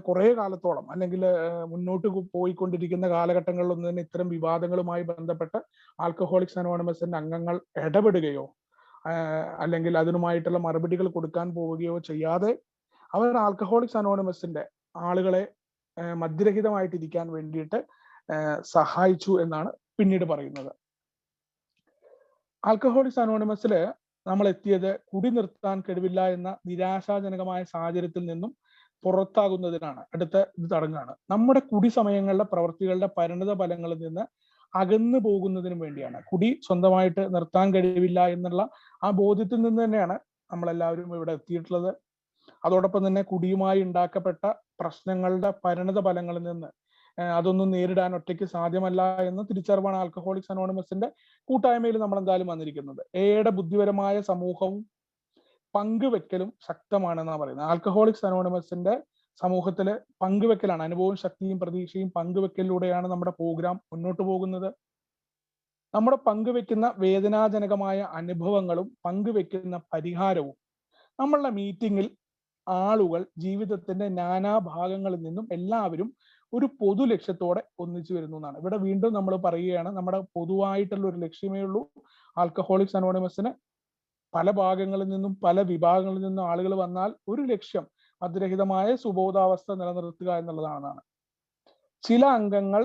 കുറെ കാലത്തോളം അല്ലെങ്കിൽ മുന്നോട്ട് പോയിക്കൊണ്ടിരിക്കുന്ന കാലഘട്ടങ്ങളിലൊന്നും തന്നെ ഇത്തരം വിവാദങ്ങളുമായി ബന്ധപ്പെട്ട് ആൽക്കഹോളിക്സ് അനോണിമസിന്റെ അംഗങ്ങൾ ഇടപെടുകയോ അല്ലെങ്കിൽ അതിനുമായിട്ടുള്ള മറുപടികൾ കൊടുക്കാൻ പോവുകയോ ചെയ്യാതെ അവർ ആൽക്കഹോളിക്സ് അനോണിമസിന്റെ ആളുകളെ മദ്യരഹിതമായിട്ടിരിക്കാൻ വേണ്ടിയിട്ട് സഹായിച്ചു എന്നാണ് പിന്നീട് പറയുന്നത്. ആൽക്കഹോളിക്സ് അനോണിമസില് നമ്മൾ എത്തിയത് കുടി നിർത്താൻ കഴിവില്ല എന്ന നിരാശാജനകമായ സാഹചര്യത്തിൽ നിന്നും പുറത്താകുന്നതിനാണ്. അടുത്ത ഇത് തടങ്ങാണ്. നമ്മുടെ കുടി സമയങ്ങളിലെ പ്രവൃത്തികളുടെ പരിണിത ഫലങ്ങളിൽ നിന്ന് അകന്നു പോകുന്നതിനും വേണ്ടിയാണ്. കുടി സ്വന്തമായിട്ട് നിർത്താൻ കഴിവില്ല എന്നുള്ള ആ ബോധ്യത്തിൽ നിന്ന് തന്നെയാണ് നമ്മളെല്ലാവരും ഇവിടെ എത്തിയിട്ടുള്ളത്. അതോടൊപ്പം തന്നെ കുടിയുമായി ഉണ്ടാക്കപ്പെട്ട പ്രശ്നങ്ങളുടെ പരിണിത ഫലങ്ങളിൽ നിന്ന് അതൊന്നും നേരിടാൻ ഒറ്റയ്ക്ക് സാധ്യമല്ല എന്ന തിരിച്ചറിവാണ് ആൽക്കഹോളിക്സ് അനോണിമസിന്റെ കൂട്ടായ്മയിൽ നമ്മൾ എന്തായാലും വന്നിരിക്കുന്നത്. ഏയുടെ ബുദ്ധിപരമായ സമൂഹവും പങ്കുവെക്കലും ശക്തമാണെന്നാണ് പറയുന്നത്. ആൽക്കഹോളിക്സ് അനോണിമസിന്റെ സമൂഹത്തില് പങ്കുവെക്കലാണ്, അനുഭവവും ശക്തിയും പ്രതീക്ഷയും പങ്കുവെക്കലിലൂടെയാണ് നമ്മുടെ പ്രോഗ്രാം മുന്നോട്ട് പോകുന്നത്. നമ്മുടെ പങ്കുവെക്കുന്ന വേദനാജനകമായ അനുഭവങ്ങളും പങ്കുവെക്കുന്ന പരിഹാരവും നമ്മളുടെ മീറ്റിങ്ങിൽ ആളുകൾ ജീവിതത്തിന്റെ നാനാഭാഗങ്ങളിൽ നിന്നും എല്ലാവരും ഒരു പൊതു ലക്ഷ്യത്തോടെ ഒന്നിച്ചു വരുന്നു എന്നാണ്. ഇവിടെ വീണ്ടും നമ്മൾ പറയുകയാണ്, നമ്മുടെ പൊതുവായിട്ടുള്ള ഒരു ലക്ഷ്യമേ ഉള്ളൂ. ആൽക്കഹോളിക്സ് അനോണിമസിന് പല ഭാഗങ്ങളിൽ നിന്നും പല വിഭാഗങ്ങളിൽ നിന്നും ആളുകൾ വന്നാൽ ഒരു ലക്ഷ്യം മദ്യരഹിതമായ സുബോധാവസ്ഥ നിലനിർത്തുക എന്നുള്ളതാണെന്നാണ്. ചില അംഗങ്ങൾ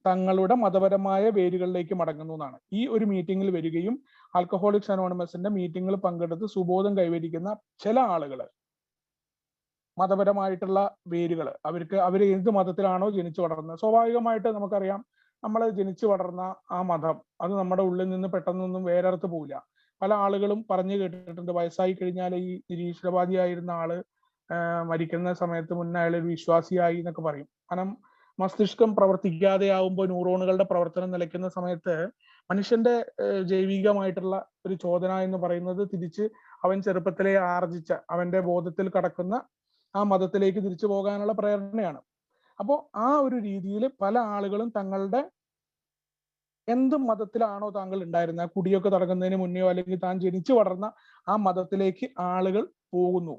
തങ്ങളുടെ മതപരമായ വേരുകളിലേക്ക് മടങ്ങുന്നു എന്നാണ്. ഈ ഒരു മീറ്റിംഗിൽ വരികയും ആൽക്കഹോളിക്സ് അനോണിമസിന്റെ മീറ്റിംഗിൽ പങ്കെടുത്ത് സുബോധം കൈവരിക്കുന്ന ചില ആളുകൾ മതപരമായിട്ടുള്ള വേരുകൾ അവർ എന്ത് മതത്തിലാണോ ജനിച്ചു വളർന്നത്, സ്വാഭാവികമായിട്ട് നമുക്കറിയാം നമ്മൾ ജനിച്ചു വളർന്ന ആ മതം അത് നമ്മുടെ ഉള്ളിൽ നിന്ന് പെട്ടെന്നൊന്നും വേരറുത്ത് പോവില്ല. പല ആളുകളും പറഞ്ഞു കേട്ടിട്ടുണ്ട്, വയസ്സായി കഴിഞ്ഞാൽ ഈ നിരീശ്വരവാദിയായിരുന്ന ആള് മരിക്കുന്ന സമയത്ത് മുന്നേ അയാൾ ഒരു വിശ്വാസിയായി എന്നൊക്കെ പറയും. കാരണം മസ്തിഷ്കം പ്രവർത്തിക്കാതെ ആവുമ്പോൾ ന്യൂറോണുകളുടെ പ്രവർത്തനം നിലയ്ക്കുന്ന സമയത്ത് മനുഷ്യന്റെ ജൈവികമായിട്ടുള്ള ഒരു ചോദന എന്ന് പറയുന്നത് തിരിച്ച് അവൻ ചെറുപ്പത്തിലെ ആർജിച്ച അവന്റെ ബോധത്തിൽ കടക്കുന്ന ആ മതത്തിലേക്ക് തിരിച്ചു പോകാനുള്ള പ്രേരണയാണ്. അപ്പോൾ ആ ഒരു രീതിയിൽ പല ആളുകളും തങ്ങളുടെ എന്ത് മതത്തിലാണോ താങ്കൾ ഉണ്ടായിരുന്നത്, കുടിയൊക്കെ തുടങ്ങുന്നതിന് മുന്നെയോ അല്ലെങ്കിൽ താൻ ജനിച്ചു വളർന്ന ആ മതത്തിലേക്ക് ആളുകൾ പോകുന്നു.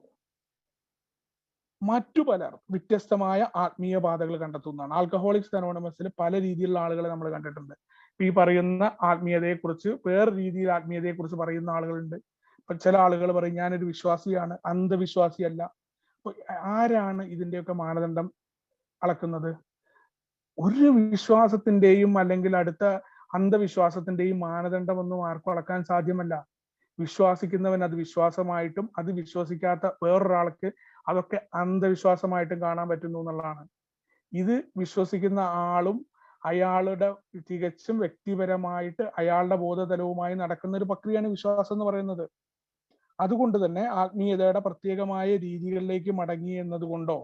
മറ്റു പലർ വ്യത്യസ്തമായ ആത്മീയ പാതകൾ കണ്ടെത്തുന്നതാണ്. ആൽക്കഹോളിക്സ് അനോണിമസിൽ പല രീതിയിലുള്ള ആളുകളെ നമ്മൾ കണ്ടിട്ടുണ്ട്. ഈ പറയുന്ന ആത്മീയതയെക്കുറിച്ച് വേറെ രീതിയിൽ ആത്മീയതയെക്കുറിച്ച് പറയുന്ന ആളുകളുണ്ട്. ഇപ്പൊ ചില ആളുകൾ പറയും ഞാനൊരു വിശ്വാസിയാണ്, അന്ധവിശ്വാസിയല്ല. അപ്പൊ ആരാണ് ഇതിന്റെയൊക്കെ മാനദണ്ഡം അളക്കുന്നത്? ഒരു വിശ്വാസത്തിന്റെയും അല്ലെങ്കിൽ അടുത്ത അന്ധവിശ്വാസത്തിന്റെയും മാനദണ്ഡമൊന്നും ആർക്കും അളക്കാൻ സാധ്യമല്ല. വിശ്വാസിക്കുന്നവൻ അത് വിശ്വാസമായിട്ടും അത് വിശ്വസിക്കാത്ത വേറൊരാൾക്ക് അതൊക്കെ അന്ധവിശ്വാസമായിട്ടും കാണാൻ പറ്റുന്നു എന്നുള്ളതാണ്. ഇത് വിശ്വസിക്കുന്ന ആളും അയാളുടെ തികച്ചും വ്യക്തിപരമായിട്ട് അയാളുടെ ബോധതലവുമായി നടക്കുന്ന ഒരു പ്രക്രിയയാണ് വിശ്വാസം എന്ന് പറയുന്നത്. അതുകൊണ്ട് തന്നെ ആത്മീയതയുടെ പ്രത്യേകമായ രീതികളിലേക്ക് മടങ്ങി എന്നതുകൊണ്ടോ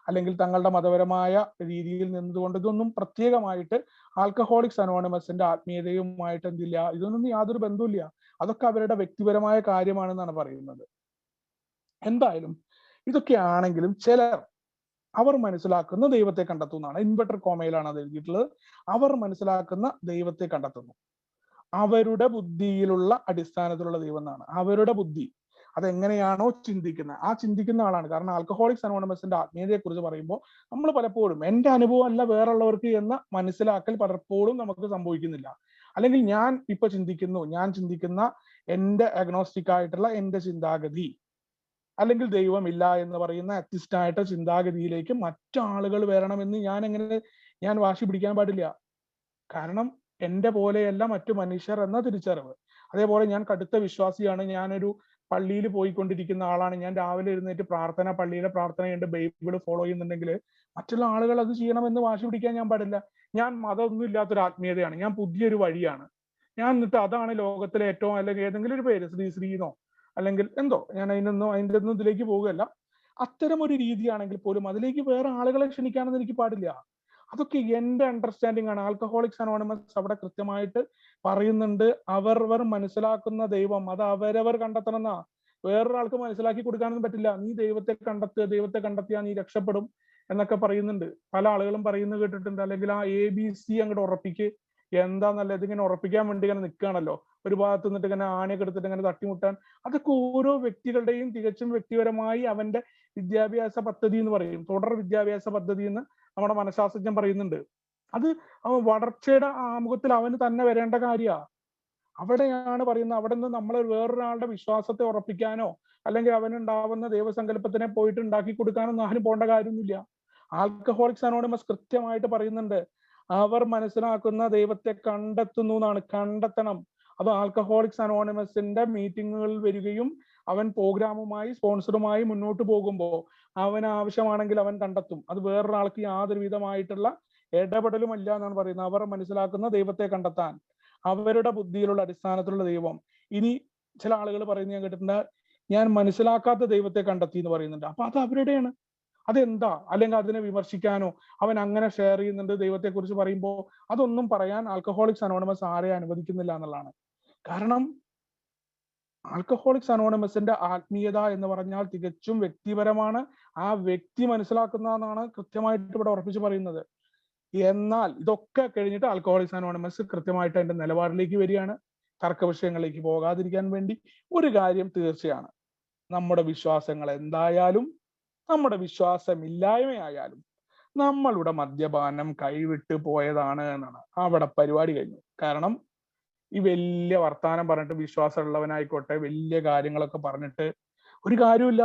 അല്ലെങ്കിൽ തങ്ങളുടെ മതപരമായ രീതിയിൽ നിന്നുകൊണ്ട് ഇതൊന്നും പ്രത്യേകമായിട്ട് ആൽക്കഹോളിക്സ് അനോണിമസിന്റെ ആത്മീയതയുമായിട്ട് എന്തില്ല, ഇതൊന്നും യാതൊരു ബന്ധവുമില്ല. അതൊക്കെ അവരുടെ വ്യക്തിപരമായ കാര്യമാണെന്നാണ് പറയുന്നത്. എന്തായാലും ഇതൊക്കെ ആണെങ്കിലും ചിലർ അവർ മനസ്സിലാക്കുന്ന ദൈവത്തെ കണ്ടെത്തുന്നതാണ്. ഇൻവെർട്ടർ കോമയിലാണ് അത് എഴുതിയിട്ടുള്ളത്. അവർ മനസ്സിലാക്കുന്ന ദൈവത്തെ കണ്ടെത്തുന്നു. അവരുടെ ബുദ്ധിയിലുള്ള അടിസ്ഥാനത്തിലുള്ള ദൈവം എന്നാണ്. അവരുടെ ബുദ്ധി അതെങ്ങനെയാണോ ചിന്തിക്കുന്നത്, ആ ചിന്തിക്കുന്ന ആളാണ്. കാരണം ആൽക്കഹോളിക്സ് അനോണിമസിന്റെ ആത്മീയതയെ കുറിച്ച് പറയുമ്പോൾ നമ്മൾ പലപ്പോഴും എന്റെ അനുഭവം അല്ല വേറുള്ളവർക്ക് എന്ന മനസ്സിലാക്കൽ പലപ്പോഴും നമുക്ക് സംഭവിക്കുന്നില്ല. അല്ലെങ്കിൽ ഞാൻ ഇപ്പൊ ഞാൻ ചിന്തിക്കുന്ന എന്റെ അഗ്നോസ്റ്റിക് ആയിട്ടുള്ള എന്റെ ചിന്താഗതി അല്ലെങ്കിൽ ദൈവമില്ല എന്ന് പറയുന്ന അത്യസ്റ്റായിട്ട് ചിന്താഗതിയിലേക്ക് മറ്റാളുകൾ വരണമെന്ന് ഞാൻ വാശി പിടിക്കാൻ പാടില്ല. കാരണം എന്റെ പോലെയല്ല മറ്റു മനുഷ്യർ എന്ന തിരിച്ചറിവ്. അതേപോലെ ഞാൻ കടുത്ത വിശ്വാസിയാണ്, ഞാനൊരു പള്ളിയിൽ പോയിക്കൊണ്ടിരിക്കുന്ന ആളാണ്, ഞാൻ രാവിലെ എഴുന്നേറ്റ് പള്ളിയിലെ പ്രാർത്ഥനയുണ്ട്, ബൈബിൾ ഫോളോ ചെയ്യുന്നുണ്ടെങ്കിൽ മറ്റുള്ള ആളുകൾ അത് ചെയ്യണമെന്ന് വാശി പിടിക്കാൻ ഞാൻ പാടില്ല. ഞാൻ മതമൊന്നും ഇല്ലാത്തൊരു ആത്മീയതയാണ്, ഞാൻ പുതിയൊരു വഴിയാണ്, ഞാൻ എന്നിട്ട് അതാണ് ലോകത്തിലെ ഏറ്റവും, അല്ലെങ്കിൽ ഏതെങ്കിലും ഒരു പേര് ശ്രീനോ അല്ലെങ്കിൽ എന്തോ, ഞാൻ അതിൻ്റെ ഒന്നും ഇതിലേക്ക് പോകുകയല്ല. അത്തരം ഒരു രീതിയാണെങ്കിൽ പോലും അതിലേക്ക് വേറെ ആളുകളെ ക്ഷണിക്കാനെന്ന് എനിക്ക് പാടില്ല. അതൊക്കെ എന്റെ അണ്ടർസ്റ്റാൻഡിങ് ആണ്. ആൽക്കഹോളിക്സ് അനോണിമസ് അവിടെ കൃത്യമായിട്ട് പറയുന്നുണ്ട്, അവർ മനസ്സിലാക്കുന്ന ദൈവം അത് അവരവർ കണ്ടെത്തണം എന്നാ. വേറൊരാൾക്ക് മനസ്സിലാക്കി കൊടുക്കാനൊന്നും പറ്റില്ല. നീ ദൈവത്തെ കണ്ടെത്തിയാൽ നീ രക്ഷപ്പെടും എന്നൊക്കെ പറയുന്നുണ്ട്. പല ആളുകളും പറയുന്നത് കേട്ടിട്ടുണ്ട്. അല്ലെങ്കിൽ ആ ABC അങ്ങോട്ട് ഉറപ്പിക്ക്, എന്താന്നല്ല ഇതിങ്ങനെ ഉറപ്പിക്കാൻ വേണ്ടി ഇങ്ങനെ നിൽക്കുകയാണല്ലോ, ഒരു ഭാഗത്ത് നിന്നിട്ട് ഇങ്ങനെ ആണിയൊക്കെ എടുത്തിട്ട് ഇങ്ങനെ തട്ടിമുട്ടാൻ. അതൊക്കെ ഓരോ വ്യക്തികളുടെയും തികച്ചും വ്യക്തിപരമായി അവന്റെ വിദ്യാഭ്യാസ പദ്ധതി എന്ന് പറയും, തുടർ വിദ്യാഭ്യാസ പദ്ധതി എന്ന് നമ്മുടെ മനഃശാസ്ത്രജ്ഞൻ പറയുന്നുണ്ട്. അത് വളർച്ചയുടെ ആമുഖത്തിൽ അവന് തന്നെ വരേണ്ട കാര്യമാണ്. അവിടെയാണ് പറയുന്നത്, അവിടെ നിന്ന് നമ്മൾ വേറൊരാളുടെ വിശ്വാസത്തെ ഉറപ്പിക്കാനോ അല്ലെങ്കിൽ അവനുണ്ടാവുന്ന ദൈവസങ്കല്പത്തിനെ പോയിട്ട് ഉണ്ടാക്കി കൊടുക്കാനോ ആരും പോകേണ്ട കാര്യമൊന്നുമില്ല. ആൽക്കഹോളിക്സ് അനോണിമസ് കൃത്യമായിട്ട് പറയുന്നുണ്ട്, അവർ മനസ്സിലാക്കുന്ന ദൈവത്തെ കണ്ടെത്തുന്നു എന്നാണ്. കണ്ടെത്തണം. അത് ആൽക്കഹോളിക്സ് അനോണിമസിന്റെ മീറ്റിങ്ങുകളിൽ വരികയും അവൻ പ്രോഗ്രാമുമായി സ്പോൺസറുമായി മുന്നോട്ട് പോകുമ്പോൾ അവന് ആവശ്യമാണെങ്കിൽ അവൻ കണ്ടെത്തും. അത് വേറൊരാൾക്ക് യാതൊരു വിധമായിട്ടുള്ള ഇടപെടലുമല്ല എന്നാണ് പറയുന്നത്. അവർ മനസ്സിലാക്കുന്ന ദൈവത്തെ കണ്ടെത്താൻ അവരുടെ ബുദ്ധിയിലുള്ള അടിസ്ഥാനത്തിലുള്ള ദൈവം. ഇനി ചില ആളുകൾ പറയുന്നത് ഞാൻ കേട്ടിട്ടുണ്ട്, ഞാൻ മനസ്സിലാക്കാത്ത ദൈവത്തെ കണ്ടെത്തി എന്ന് പറയുന്നുണ്ട്. അപ്പൊ അത് അവരുടെയാണ്. അതെന്താ? അല്ലെങ്കിൽ അതിനെ വിമർശിക്കാനോ അവൻ അങ്ങനെ ഷെയർ ചെയ്യുന്നുണ്ട് ദൈവത്തെ കുറിച്ച് പറയുമ്പോൾ അതൊന്നും പറയാൻ ആൽക്കഹോളിക്സ് അനോണിമസ് ആരെ അനുവദിക്കുന്നില്ല എന്നുള്ളതാണ്. കാരണം ആൽക്കഹോളിക്സ് അനോണിമസിന്റെ ആത്മീയത എന്ന് പറഞ്ഞാൽ തികച്ചും വ്യക്തിപരമാണ്. ആ വ്യക്തി മനസ്സിലാക്കുന്നതെന്നാണ് കൃത്യമായിട്ട് ഇവിടെ ഉറപ്പിച്ച് പറയുന്നത്. എന്നാൽ ഇതൊക്കെ കഴിഞ്ഞിട്ട് ആൽക്കഹോളിക്സ് അനോണിമസ് കൃത്യമായിട്ട് അതിന്റെ നിലപാടിലേക്ക് വരികയാണ്. തർക്ക വിഷയങ്ങളിലേക്ക് പോകാതിരിക്കാൻ വേണ്ടി ഒരു കാര്യം തീർച്ചയാണ്, നമ്മുടെ വിശ്വാസങ്ങൾ എന്തായാലും നമ്മുടെ വിശ്വാസമില്ലായ്മയായാലും നമ്മളുടെ മദ്യപാനം കൈവിട്ട് പോയതാണ് എന്നാണ്. അവിടെ പരിപാടി കഴിഞ്ഞു. കാരണം ഈ വലിയ വർത്താനം പറഞ്ഞിട്ട് വിശ്വാസമുള്ളവനായിക്കോട്ടെ വലിയ കാര്യങ്ങളൊക്കെ പറഞ്ഞിട്ട് ഒരു കാര്യമില്ല.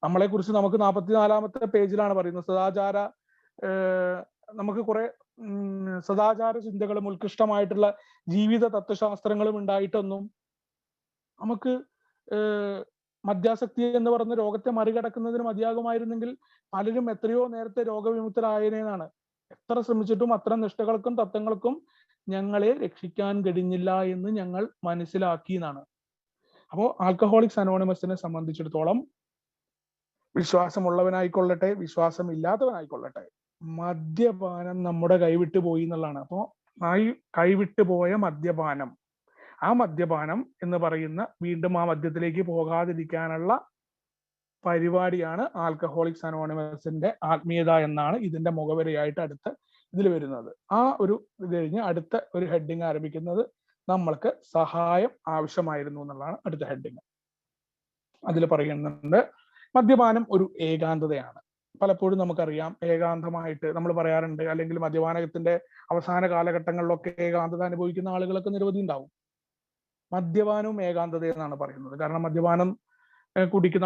നമ്മളെ കുറിച്ച് നമുക്ക് 44-ാമത്തെ പേജിലാണ് പറയുന്നത്, സദാചാര നമുക്ക് കുറെ സദാചാര ചിന്തകളും ഉത്കൃഷ്ടമായിട്ടുള്ള ജീവിത തത്വശാസ്ത്രങ്ങളും ഉണ്ടായിട്ടൊന്നും നമുക്ക് മദ്യാസക്തി എന്ന് പറയുന്ന രോഗത്തെ മറികടക്കുന്നതിന് മതിയാകുമായിരുന്നെങ്കിൽ പലരും എത്രയോ നേരത്തെ രോഗവിമുക്തരായതിനാണ്. എത്ര ശ്രമിച്ചിട്ടും അത്തരം നിഷ്ഠകൾക്കും തത്വങ്ങൾക്കും ഞങ്ങളെ രക്ഷിക്കാൻ കഴിഞ്ഞില്ല എന്ന് ഞങ്ങൾ മനസ്സിലാക്കി എന്നാണ്. അപ്പോൾ ആൽക്കഹോളിക്സ് അനോണിമസിനെ സംബന്ധിച്ചിടത്തോളം വിശ്വാസമുള്ളവനായിക്കൊള്ളട്ടെ വിശ്വാസമില്ലാത്തവനായിക്കൊള്ളട്ടെ മദ്യപാനം നമ്മുടെ കൈവിട്ടു പോയി എന്നുള്ളതാണ്. അപ്പോൾ കൈവിട്ടു പോയ മദ്യപാനം, ആ മദ്യപാനം എന്ന് പറയുന്ന വീണ്ടും ആ മദ്യത്തിലേക്ക് പോകാതിരിക്കാനുള്ള പരിപാടിയാണ് ആൽക്കഹോളിക്സ് അനോണിമസിന്റെ ആത്മീയത എന്നാണ് ഇതിന്റെ മുഖവരയായിട്ട് അടുത്ത ഇതിൽ വരുന്നത്. ആ ഒരു ഇത് കഴിഞ്ഞ് അടുത്ത ഒരു ഹെഡിങ് ആരംഭിക്കുന്നത് നമ്മൾക്ക് സഹായം ആവശ്യമായിരുന്നു എന്നുള്ളതാണ് അടുത്ത ഹെഡിങ്. അതിൽ പറയുന്നുണ്ട്, മദ്യപാനം ഒരു ഏകാന്തതയാണ്. പലപ്പോഴും നമുക്കറിയാം ഏകാന്തമായിട്ട് നമ്മൾ പറയാറുണ്ട്, അല്ലെങ്കിൽ മദ്യപാനത്തിന്റെ അവസാന കാലഘട്ടങ്ങളിലൊക്കെ ഏകാന്തത അനുഭവിക്കുന്ന ആളുകളൊക്കെ നിരവധി ഉണ്ടാവും. മദ്യപാനവും ഏകാന്തത എന്നാണ് പറയുന്നത്. കാരണം മദ്യപാനം കുടിക്ക്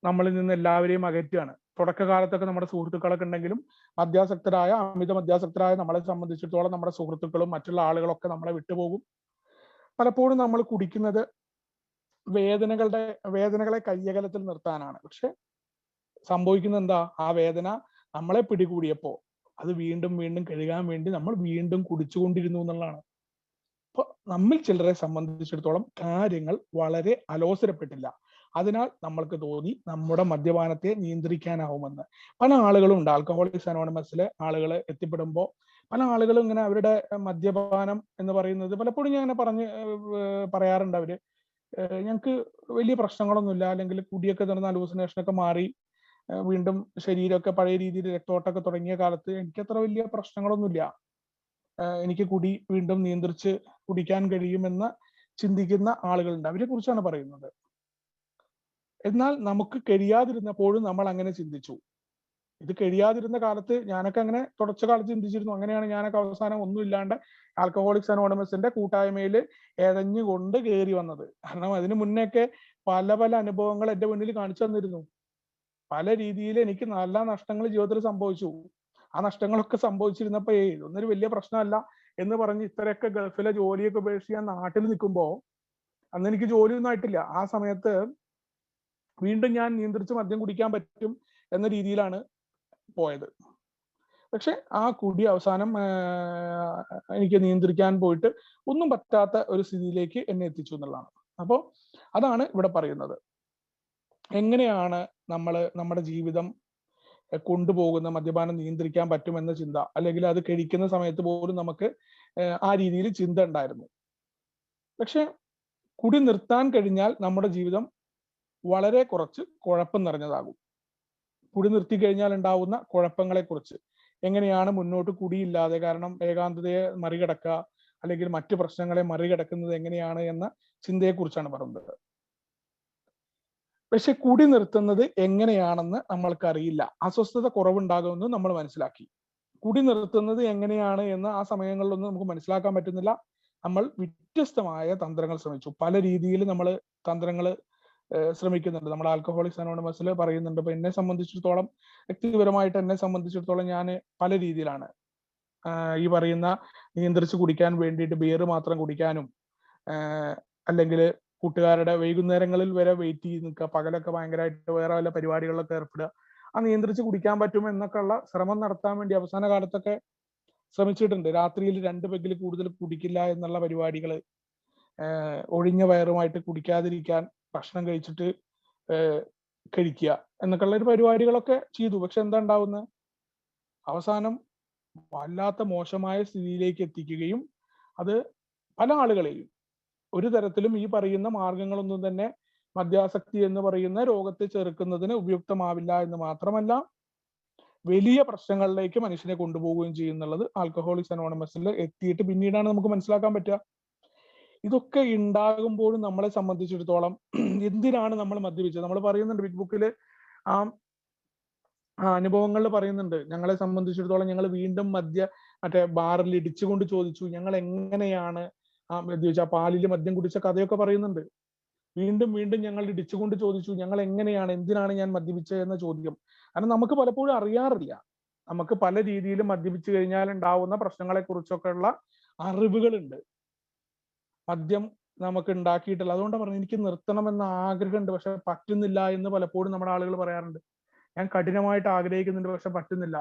നമ്മളിൽ നിന്ന് എല്ലാവരെയും അകറ്റുകയാണ്. തുടക്കകാലത്തൊക്കെ നമ്മുടെ സുഹൃത്തുക്കളൊക്കെ ഉണ്ടെങ്കിലും മദ്യാസക്തരായ, അമിത മദ്യാസക്തരായ നമ്മളെ സംബന്ധിച്ചിടത്തോളം നമ്മുടെ സുഹൃത്തുക്കളും മറ്റുള്ള ആളുകളൊക്കെ നമ്മളെ വിട്ടുപോകും. പലപ്പോഴും നമ്മൾ കുടിക്കുന്നത് വേദനകളെ കയ്യകലത്തിൽ നിർത്താനാണ്. പക്ഷെ സംഭവിക്കുന്നത് എന്താ? ആ വേദന നമ്മളെ പിടികൂടിയപ്പോ അത് വീണ്ടും വീണ്ടും കഴുകാൻ വേണ്ടി നമ്മൾ വീണ്ടും കുടിച്ചുകൊണ്ടിരുന്നു എന്നുള്ളതാണ്. അപ്പൊ നമ്മിൽ ചിലരെ സംബന്ധിച്ചിടത്തോളം കാര്യങ്ങൾ വളരെ അലോസരപ്പെട്ടില്ല. അതിനാൽ നമ്മൾക്ക് തോന്നി നമ്മുടെ മദ്യപാനത്തെ നിയന്ത്രിക്കാനാവുമെന്ന്. പല ആളുകളും ഉണ്ട്, ആൽക്കഹോളിക്സ് അനോണിമസിലെ ആളുകൾ എത്തിപ്പെടുമ്പോൾ പല ആളുകളും ഇങ്ങനെ അവരുടെ മദ്യപാനം എന്ന് പറയുന്നത് പലപ്പോഴും ഞാൻ അങ്ങനെ പറയാറുണ്ട്. അവര് ഞങ്ങൾക്ക് വലിയ പ്രശ്നങ്ങളൊന്നുമില്ല, അല്ലെങ്കിൽ കുടിയൊക്കെ നടന്ന അലൂസിനേഷനൊക്കെ മാറി വീണ്ടും ശരീരമൊക്കെ പഴയ രീതിയിൽ രക്തോട്ടമൊക്കെ തുടങ്ങിയ കാലത്ത് എനിക്ക് അത്ര വലിയ പ്രശ്നങ്ങളൊന്നുമില്ല, എനിക്ക് കുടി വീണ്ടും നിയന്ത്രിച്ച് കുടിക്കാൻ കഴിയുമെന്ന് ചിന്തിക്കുന്ന ആളുകളുണ്ട്. അവരെ കുറിച്ചാണ് പറയുന്നത്. എന്നാൽ നമുക്ക് കഴിയാതിരുന്നപ്പോഴും നമ്മൾ അങ്ങനെ ചിന്തിച്ചു. ഇത് കഴിയാതിരുന്ന കാലത്ത് ഞാനൊക്കെ അങ്ങനെ തുടച്ച കാലത്ത് ചിന്തിച്ചിരുന്നു. അങ്ങനെയാണ് ഞാനൊക്കെ അവസാനം ഒന്നുമില്ലാണ്ട് ആൽക്കഹോളിക്സ് അനോണിമസിന്റെ കൂട്ടായ്മയിൽ എഴഞ്ഞുകൊണ്ട് കയറി വന്നത്. കാരണം അതിനു മുന്നേയൊക്കെ പല പല അനുഭവങ്ങൾ എന്റെ മുന്നിൽ കാണിച്ചു തന്നിരുന്നു. പല രീതിയിൽ എനിക്ക് നല്ല നഷ്ടങ്ങൾ ജീവിതത്തിൽ സംഭവിച്ചു. ആ നഷ്ടങ്ങളൊക്കെ സംഭവിച്ചിരുന്നപ്പോ ഇതൊന്നൊരു വലിയ പ്രശ്നമല്ല എന്ന് പറഞ്ഞ് ഇത്രയൊക്കെ ഗൾഫിലെ ജോലിയൊക്കെ ഉപേക്ഷിച്ച് ഞാൻ നാട്ടിൽ നിൽക്കുമ്പോ, അന്ന് എനിക്ക് ജോലിയൊന്നും ആയിട്ടില്ല, ആ സമയത്ത് വീണ്ടും ഞാൻ നിയന്ത്രിച്ച് മദ്യം കുടിക്കാൻ പറ്റും എന്ന രീതിയിലാണ് പോയത്. പക്ഷെ ആ കുടി അവസാനം എനിക്ക് നിയന്ത്രിക്കാൻ പോയിട്ട് ഒന്നും പറ്റാത്ത ഒരു സ്ഥിതിയിലേക്ക് എന്നെ എത്തിച്ചു എന്നുള്ളതാണ്. അപ്പോൾ അതാണ് ഇവിടെ പറയുന്നത്. എങ്ങനെയാണ് നമ്മുടെ ജീവിതം കൊണ്ടുപോകുന്ന മദ്യപാനം നിയന്ത്രിക്കാൻ പറ്റുമെന്ന ചിന്ത, അല്ലെങ്കിൽ അത് കഴിക്കുന്ന സമയത്ത് പോലും നമുക്ക് ആ രീതിയിൽ ചിന്ത ഉണ്ടായിരുന്നു. പക്ഷെ കുടി നിർത്താൻ കഴിഞ്ഞാൽ നമ്മുടെ ജീവിതം വളരെ കുറച്ച് കുഴപ്പം നിറഞ്ഞതാകും. കുടി നിർത്തി കഴിഞ്ഞാൽ ഉണ്ടാവുന്ന കുഴപ്പങ്ങളെ കുറിച്ച്, എങ്ങനെയാണ് മുന്നോട്ട് കുടിയില്ലാതെ, കാരണം ഏകാന്തതയെ മറികടക്കുക അല്ലെങ്കിൽ മറ്റു പ്രശ്നങ്ങളെ മറികടക്കുന്നത് എങ്ങനെയാണ് എന്ന ചിന്തയെക്കുറിച്ചാണ് പറയുന്നത്. പക്ഷെ കുടി നിർത്തുന്നത് എങ്ങനെയാണെന്ന് നമ്മൾക്കറിയില്ല. അസ്വസ്ഥത കുറവുണ്ടാകുമെന്ന് നമ്മൾ മനസ്സിലാക്കി. കുടി നിർത്തുന്നത് എങ്ങനെയാണ് എന്ന് ആ സമയങ്ങളിലൊന്നും നമുക്ക് മനസ്സിലാക്കാൻ പറ്റുന്നില്ല. നമ്മൾ വ്യത്യസ്തമായ തന്ത്രങ്ങൾ ശ്രമിച്ചു. പല രീതിയിൽ നമ്മൾ തന്ത്രങ്ങൾ ശ്രമിക്കുന്നുണ്ട്. നമ്മൾ ആൽക്കഹോളിക്സ് അനോണിമസിൽ പറയുന്നുണ്ട്. ഇപ്പൊ എന്നെ സംബന്ധിച്ചിടത്തോളം, വ്യക്തിപരമായിട്ട് എന്നെ സംബന്ധിച്ചിടത്തോളം ഞാൻ പല രീതിയിലാണ് ഈ പറയുന്ന നിയന്ത്രിച്ച് കുടിക്കാൻ വേണ്ടിയിട്ട് ബിയർ മാത്രം കുടിക്കാനും, അല്ലെങ്കിൽ കൂട്ടുകാരുടെ വൈകുന്നേരങ്ങളിൽ വരെ വെയിറ്റ് ചെയ്ത് നിൽക്കുക, പകലൊക്കെ ഭയങ്കരമായിട്ട് വേറെ വല്ല പരിപാടികളിലൊക്കെ ഏർപ്പെടുക, ആ നിയന്ത്രിച്ച് കുടിക്കാൻ പറ്റും എന്നൊക്കെ ഉള്ള ശ്രമം നടത്താൻ വേണ്ടി അവസാന കാലത്തൊക്കെ ശ്രമിച്ചിട്ടുണ്ട്. രാത്രിയിൽ 2 പെഗ്ഗിൽ കൂടുതൽ കുടിക്കില്ല എന്നുള്ള പരിപാടികൾ, ഒഴിഞ്ഞ വയറുമായിട്ട് കുടിക്കാതിരിക്കാൻ ഭക്ഷണം കഴിച്ചിട്ട് കഴിക്കുക എന്നൊക്കെയുള്ള ഒരു പരിപാടികളൊക്കെ ചെയ്തു. പക്ഷെ എന്താ ഉണ്ടാവുന്നത്? അവസാനം വല്ലാത്ത മോശമായ സ്ഥിതിയിലേക്ക് എത്തിക്കുകയും അത് പല ആളുകളെയും ഒരു തരത്തിലും ഈ പറയുന്ന മാർഗങ്ങളൊന്നും തന്നെ മദ്യാസക്തി എന്ന് പറയുന്ന രോഗത്തെ ചെറുക്കുന്നതിന് ഉപയുക്തമാവില്ല എന്ന് മാത്രമല്ല, വലിയ പ്രശ്നങ്ങളിലേക്ക് മനുഷ്യനെ കൊണ്ടുപോവുകയും ചെയ്യുന്നുള്ളത് ആൽക്കഹോളിക്സ് അനോണിമസിൽ എത്തിയിട്ട് പിന്നീടാണ് നമുക്ക് മനസ്സിലാക്കാൻ പറ്റുക. ഇതൊക്കെ ഉണ്ടാകുമ്പോഴും നമ്മളെ സംബന്ധിച്ചിടത്തോളം എന്തിനാണ് നമ്മൾ മദ്യപിച്ചത്? നമ്മൾ പറയുന്നുണ്ട് ബിഗ് ബുക്കില് ആ അനുഭവങ്ങളിൽ പറയുന്നുണ്ട്. ഞങ്ങളെ സംബന്ധിച്ചിടത്തോളം ഞങ്ങൾ വീണ്ടും മറ്റേ ബാറിൽ ഇടിച്ചുകൊണ്ട് ചോദിച്ചു, ഞങ്ങൾ എങ്ങനെയാണ് മദ്യപിച്ച, പാലിൽ മദ്യം കുടിച്ച കഥയൊക്കെ പറയുന്നുണ്ട്. വീണ്ടും വീണ്ടും ഞങ്ങൾ ഇടിച്ചുകൊണ്ട് ചോദിച്ചു, ഞങ്ങൾ എങ്ങനെയാണ്, എന്തിനാണ് ഞാൻ മദ്യപിച്ചത് എന്ന ചോദ്യം. കാരണം നമുക്ക് പലപ്പോഴും അറിയാറില്ല. നമുക്ക് പല രീതിയിലും മദ്യപിച്ചു കഴിഞ്ഞാൽ ഉണ്ടാവുന്ന പ്രശ്നങ്ങളെ കുറിച്ചൊക്കെ ഉള്ള അറിവുകളുണ്ട്, മദ്യം നമുക്ക് ഉണ്ടാക്കിയിട്ടില്ല. അതുകൊണ്ടാണ് പറഞ്ഞത് എനിക്ക് നിർത്തണമെന്ന ആഗ്രഹമുണ്ട്, പക്ഷെ പറ്റുന്നില്ല എന്ന് പലപ്പോഴും നമ്മുടെ ആളുകൾ പറയാറുണ്ട്. ഞാൻ കഠിനമായിട്ട് ആഗ്രഹിക്കുന്നുണ്ട്, പക്ഷെ പറ്റുന്നില്ല.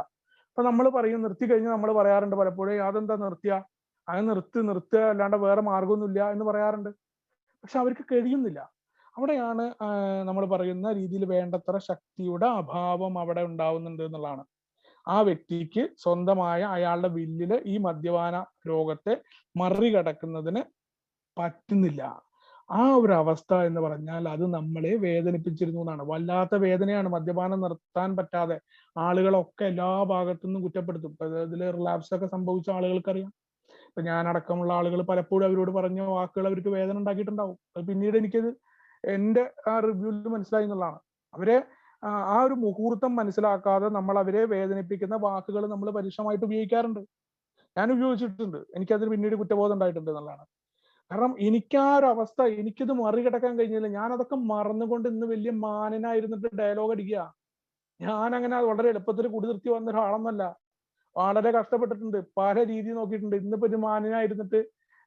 അപ്പൊ നമ്മൾ പറയും, നിർത്തി കഴിഞ്ഞ് നമ്മൾ പറയാറുണ്ട് പലപ്പോഴും, അതെന്താ നിർത്തിയ, അത് നിർത്തുക അല്ലാണ്ട് വേറെ മാർഗമൊന്നുമില്ല എന്ന് പറയാറുണ്ട്. പക്ഷെ അവർക്ക് കഴിയുന്നില്ല. അവിടെയാണ് നമ്മൾ പറയുന്ന രീതിയിൽ വേണ്ടത്ര ശക്തിയുടെ അഭാവം അവിടെ ഉണ്ടാവുന്നുണ്ട് എന്നുള്ളതാണ്. ആ വ്യക്തിക്ക് സ്വന്തമായ അയാളുടെ വില്ലില് ഈ മദ്യപാന രോഗത്തെ മറികടക്കുന്നതിന് പറ്റുന്നില്ല. ആ ഒരു അവസ്ഥ എന്ന് പറഞ്ഞാൽ അത് നമ്മളെ വേദനിപ്പിച്ചിരുന്നു എന്നാണ്. വല്ലാത്ത വേദനയാണ് മദ്യപാനം നിർത്താൻ പറ്റാതെ. ആളുകളൊക്കെ എല്ലാ ഭാഗത്തു നിന്നും കുറ്റപ്പെടുത്തും. ഇതിൽ റിലാപ്സ് ഒക്കെ സംഭവിച്ച ആളുകൾക്കറിയാം. ഇപ്പൊ ഞാനടക്കമുള്ള ആളുകൾ പലപ്പോഴും അവരോട് പറഞ്ഞ വാക്കുകൾ അവർക്ക് വേദന ഉണ്ടാക്കിയിട്ടുണ്ടാവും. അത് പിന്നീട് എനിക്കത് എന്റെ ആ റിവ്യൂവിൽ മനസ്സിലായി എന്നുള്ളതാണ്. അവരെ ആ ഒരു മുഹൂർത്തം മനസ്സിലാക്കാതെ നമ്മൾ അവരെ വേദനിപ്പിക്കുന്ന വാക്കുകൾ നമ്മൾ പരുഷമായിട്ട് ഉപയോഗിക്കാറുണ്ട്. ഞാൻ ഉപയോഗിച്ചിട്ടുണ്ട്. എനിക്കതിന് പിന്നീട് കുറ്റബോധം ഉണ്ടായിട്ടുണ്ട് എന്നുള്ളതാണ്. കാരണം എനിക്ക് ആ ഒരു അവസ്ഥ, എനിക്കിത് മറികടക്കാൻ കഴിഞ്ഞില്ല. ഞാൻ അതൊക്കെ മറന്നുകൊണ്ട് ഇന്ന് വലിയ മാനനായിരുന്നിട്ട് ഡയലോഗ് അടിക്കുക. ഞാൻ അങ്ങനെ വളരെ എളുപ്പത്തിൽ കുടി നിർത്തി വന്ന ഒരാളൊന്നല്ല. വളരെ കഷ്ടപ്പെട്ടിട്ടുണ്ട്, പല രീതി നോക്കിയിട്ടുണ്ട്. ഇന്നിപ്പോ ഒരു മാന്യനായിരുന്നിട്ട്